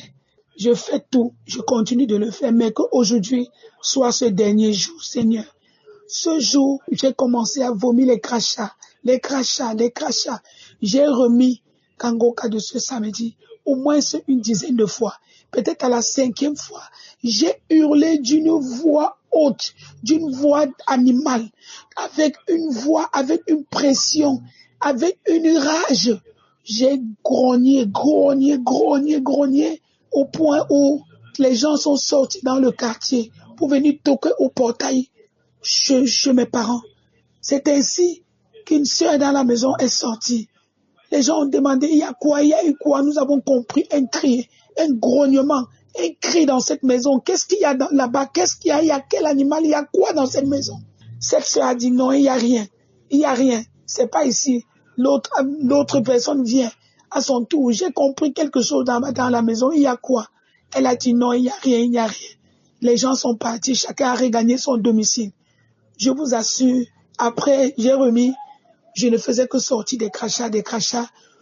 Je fais tout, je continue de le faire, mais qu'aujourd'hui soit ce dernier jour, Seigneur. Ce jour, j'ai commencé à vomir les crachats. J'ai remis Kangoka de ce samedi au moins une dizaine de fois. Peut-être à la 5e fois, j'ai hurlé d'une voix haute, d'une voix animale, avec une voix, avec une pression, avec une rage. J'ai grogné, au point où les gens sont sortis dans le quartier pour venir toquer au portail chez mes parents. C'est ainsi qu'une sœur dans la maison est sortie. Les gens ont demandé, il y a eu quoi? Nous avons compris un cri, un grognement, un cri dans cette maison. Qu'est-ce qu'il y a là-bas? Qu'est-ce qu'il y a? Il y a quel animal? Il y a quoi dans cette maison? Cette sœur a dit non, il n'y a rien. C'est pas ici. L'autre personne vient à son tour. J'ai compris quelque chose dans la maison. Il y a quoi? Elle a dit non, il n'y a rien. Les gens sont partis. Chacun a regagné son domicile. Je vous assure, après, j'ai remis. Je ne faisais que sortir des crachats,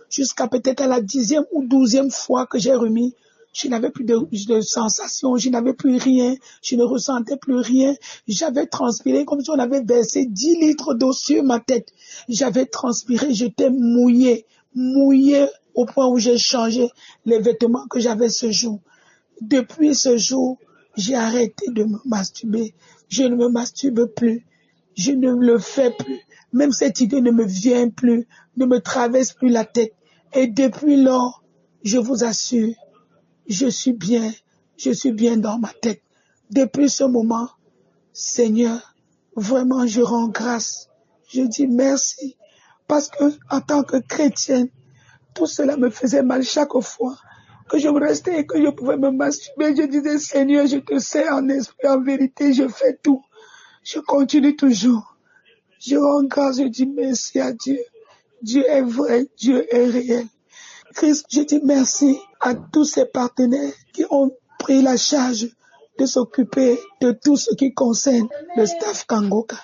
jusqu'à peut-être à la 10e ou 12e fois que j'ai remis. Je n'avais plus de sensation, je n'avais plus rien, je ne ressentais plus rien. J'avais transpiré comme si on avait versé 10 litres d'eau sur ma tête. J'avais transpiré, j'étais mouillé au point où j'ai changé les vêtements que j'avais ce jour. Depuis ce jour, j'ai arrêté de me masturber. Je ne me masturbe plus, je ne le fais plus. Même cette idée ne me vient plus, ne me traverse plus la tête. Et depuis lors, je vous assure, je suis bien dans ma tête. Depuis ce moment, Seigneur, vraiment je rends grâce. Je dis merci. Parce que, en tant que chrétienne, tout cela me faisait mal chaque fois que je restais et que je pouvais me masturber. Je disais, Seigneur, je te sais en esprit, en vérité, je fais tout. Je continue toujours. Je rends grâce, je dis merci à Dieu. Dieu est vrai, Dieu est réel. Christ, je dis merci à tous ces partenaires qui ont pris la charge de s'occuper de tout ce qui concerne le staff Kangoka.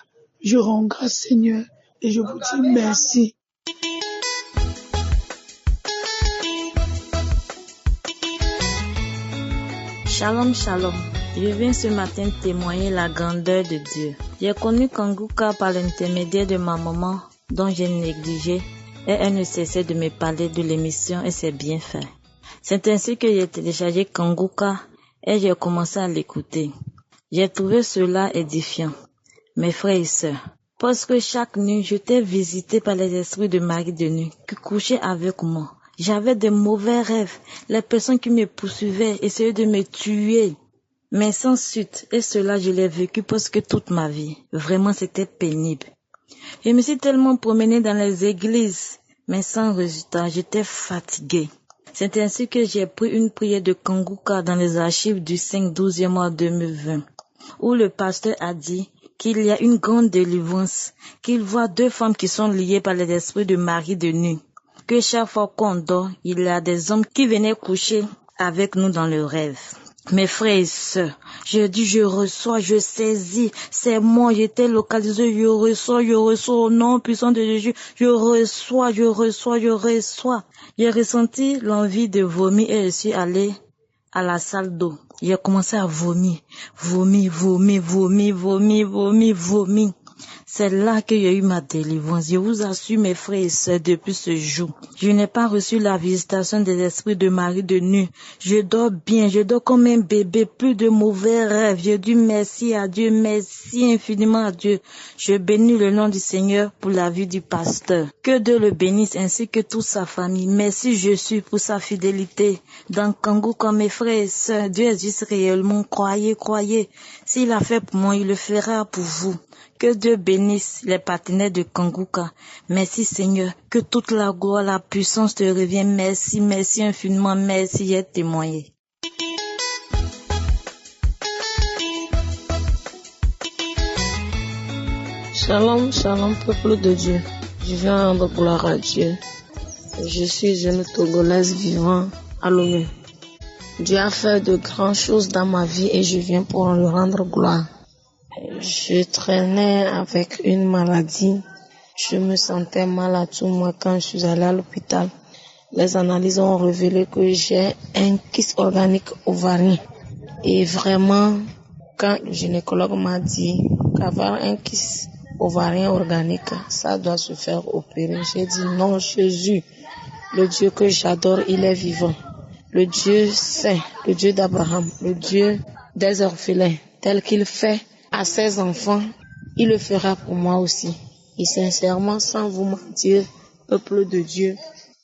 Je rends grâce, Seigneur, et je vous dis merci. Shalom, shalom. Je viens ce matin témoigner la grandeur de Dieu. J'ai connu Kangoka par l'intermédiaire de ma maman, dont j'ai négligé, et elle ne cessait de me parler de l'émission et ses bienfaits. C'est ainsi que j'ai téléchargé Kangoka et j'ai commencé à l'écouter. J'ai trouvé cela édifiant, mes frères et sœurs, parce que chaque nuit, j'étais visité par les esprits de mari de nuit qui couchaient avec moi. J'avais de mauvais rêves, les personnes qui me poursuivaient essayaient de me tuer. Mais sans suite, et cela je l'ai vécu presque toute ma vie. Vraiment c'était pénible. Je me suis tellement promenée dans les églises, mais sans résultat, j'étais fatiguée. C'est ainsi que j'ai pris une prière de Kangoka dans les archives du 5/12 mois 2020, où le pasteur a dit qu'il y a une grande délivrance, qu'il voit 2 femmes qui sont liées par les esprits de mari de nuit, que chaque fois qu'on dort, il y a des hommes qui venaient coucher avec nous dans le rêve. Mes frères et sœurs, je dis, je reçois, je saisis, c'est moi, j'étais localisé, je reçois au nom puissant de Jésus, je reçois. J'ai ressenti l'envie de vomir et je suis allée à la salle d'eau. J'ai commencé à vomir. C'est là que j'ai eu ma délivrance. Je vous assure, mes frères et sœurs, depuis ce jour, je n'ai pas reçu la visitation des esprits de mari de nuit. Je dors bien, je dors comme un bébé, plus de mauvais rêves. Je dis merci à Dieu, merci infiniment à Dieu. Je bénis le nom du Seigneur pour la vie du pasteur. Que Dieu le bénisse ainsi que toute sa famille. Merci Jésus pour sa fidélité. Dans Kangoka, mes frères et sœurs, Dieu existe réellement. Croyez. S'il a fait pour moi, il le fera pour vous. Que Dieu bénisse les partenaires de Kangoka. Merci Seigneur. Que toute la gloire, la puissance te revienne. Merci infiniment. Merci, j'ai témoigné. Shalom, peuple de Dieu. Je viens rendre gloire à Dieu. Je suis une Togolaise vivant à Lomé. Dieu a fait de grandes choses dans ma vie et je viens pour lui rendre gloire. Je traînais avec une maladie Je me sentais mal à tout moi quand je suis allée à l'hôpital. Les analyses ont révélé que j'ai un kyste organique ovarien. Et vraiment, quand le gynécologue m'a dit qu'avoir un kyste ovarien organique, ça doit se faire opérer, j'ai dit non, Jésus, le Dieu que j'adore, il est vivant. Le Dieu saint, le Dieu d'Abraham, le Dieu des orphelins, tel qu'il fait à ses enfants, il le fera pour moi aussi. Et sincèrement, sans vous mentir, peuple de Dieu,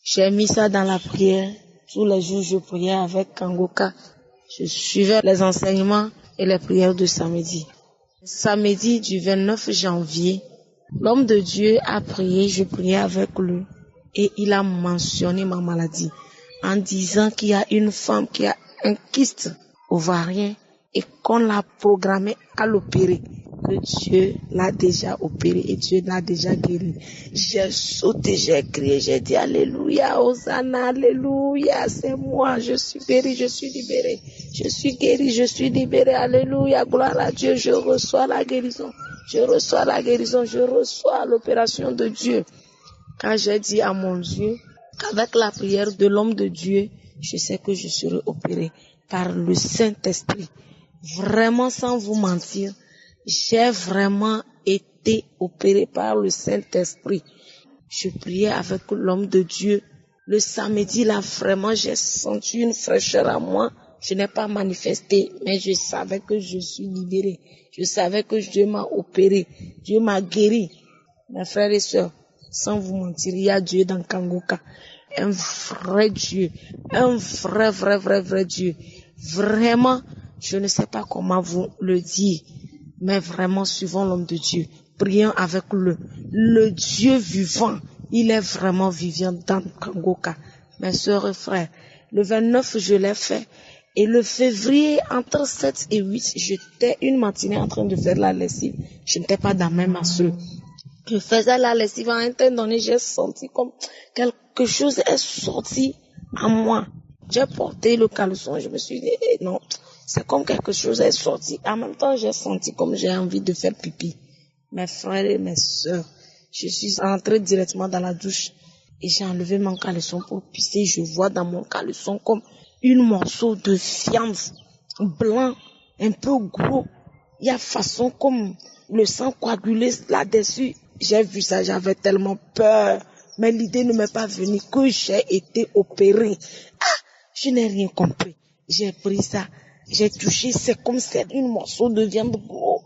j'ai mis ça dans la prière. Tous les jours, je priais avec Kangoka. Je suivais les enseignements et les prières de samedi. Samedi du 29 janvier, l'homme de Dieu a prié, je priais avec lui et il a mentionné ma maladie en disant qu'il y a une femme qui a un kyste ovarien et qu'on l'a programmé à l'opérer. Que Dieu l'a déjà opéré et Dieu l'a déjà guéri. J'ai sauté, j'ai crié, j'ai dit Alléluia, Hosanna, Alléluia, c'est moi, je suis guéri, je suis libéré. Je suis guéri, je suis libéré, Alléluia, gloire à Dieu, je reçois la guérison. Je reçois la guérison, je reçois l'opération de Dieu. Quand j'ai dit à mon Dieu qu'avec la prière de l'homme de Dieu, je sais que je serai opéré par le Saint-Esprit. Vraiment, sans vous mentir, j'ai vraiment été opéré par le Saint-Esprit. Je priais avec l'homme de Dieu. Le samedi, là, vraiment, j'ai senti une fraîcheur à moi. Je n'ai pas manifesté, mais je savais que je suis libéré. Je savais que Dieu m'a opéré. Dieu m'a guéri. Mes frères et sœurs, sans vous mentir, il y a Dieu dans Kangoka. Un vrai Dieu. Un vrai Dieu. Vraiment, je ne sais pas comment vous le dire. Mais vraiment, suivons l'homme de Dieu. Prions avec le Dieu vivant. Il est vraiment vivant dans Kangoka. Mes sœurs et frères, le 29, je l'ai fait. Et le février, entre 7 et 8, j'étais une matinée en train de faire la lessive. Je n'étais pas dans mes masses. Je faisais la lessive. À un temps donné, j'ai senti comme quelque chose est sorti à moi. J'ai porté le caleçon. Je me suis dit, non. C'est comme quelque chose est sorti. En même temps, j'ai senti comme j'ai envie de faire pipi. Mes frères et mes sœurs, je suis entrée directement dans la douche et j'ai enlevé mon caleçon pour pisser. Je vois dans mon caleçon comme une morceau de viande blanc, un peu gros. Il y a façon comme le sang coagulé là-dessus. J'ai vu ça, j'avais tellement peur. Mais l'idée ne m'est pas venue que j'ai été opérée. Je n'ai rien compris. J'ai pris ça. J'ai touché, c'est comme c'est une morceau de viande gros.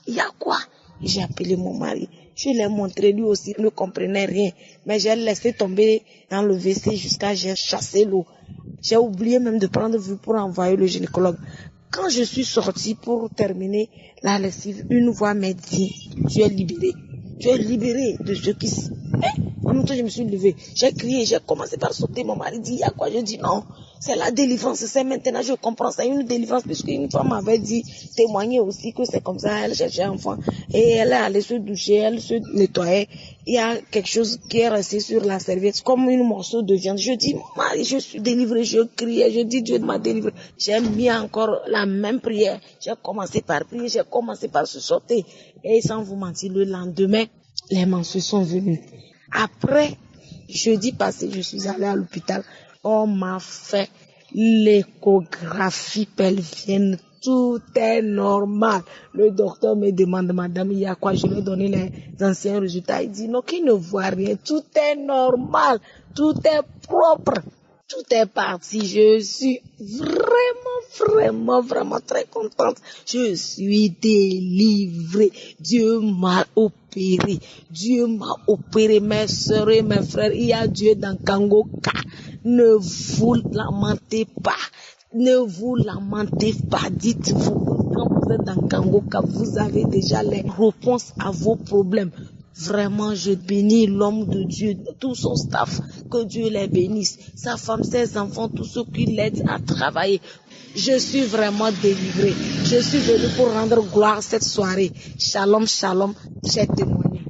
Il y a quoi? J'ai appelé mon mari. Je l'ai montré, lui aussi ne comprenait rien. Mais j'ai laissé tomber dans le WC jusqu'à j'ai chassé l'eau. J'ai oublié même de prendre vue pour envoyer le gynécologue. Quand je suis sortie pour terminer la lessive, une voix m'a dit, tu es libéré. Tu es libéré de ce qui... En même temps, je me suis levée. J'ai crié, j'ai commencé par sauter. Mon mari dit, il y a quoi? Je dis non. C'est la délivrance. C'est maintenant, je comprends. C'est une délivrance puisque une femme m'avait dit, témoigner aussi que c'est comme ça. Elle cherchait un enfant. Et elle est allée se doucher, elle se nettoyait. Il y a quelque chose qui est resté sur la serviette, comme une morceau de viande. Je dis, Marie, je suis délivrée. Je criais, je dis, Dieu m'a délivrée. J'ai mis encore la même prière. J'ai commencé par prier, j'ai commencé par se sauter. Et sans vous mentir, le lendemain, les menstrues sont venues. Après, jeudi passé, je suis allée à l'hôpital. On m'a fait l'échographie pelvienne. Tout est normal. Le docteur me demande, madame, il y a quoi? Je lui ai donné les anciens résultats. Il dit, non, qu'il ne voit rien. Tout est normal. Tout est propre. Tout est parti. Je suis vraiment très contente. Je suis délivrée. Dieu m'a opéré. Dieu m'a opéré. Mes sœurs et mes frères, il y a Dieu dans Kangoka. Ne vous lamentez pas. Ne vous lamentez pas. Dites-vous, quand vous êtes dans Kangoka, vous avez déjà les réponses à vos problèmes. Vraiment, je bénis l'homme de Dieu, tout son staff, que Dieu les bénisse, sa femme, ses enfants, tous ceux qui l'aident à travailler. Je suis vraiment délivrée. Je suis venue pour rendre gloire cette soirée. Shalom, shalom, j'ai témoigné.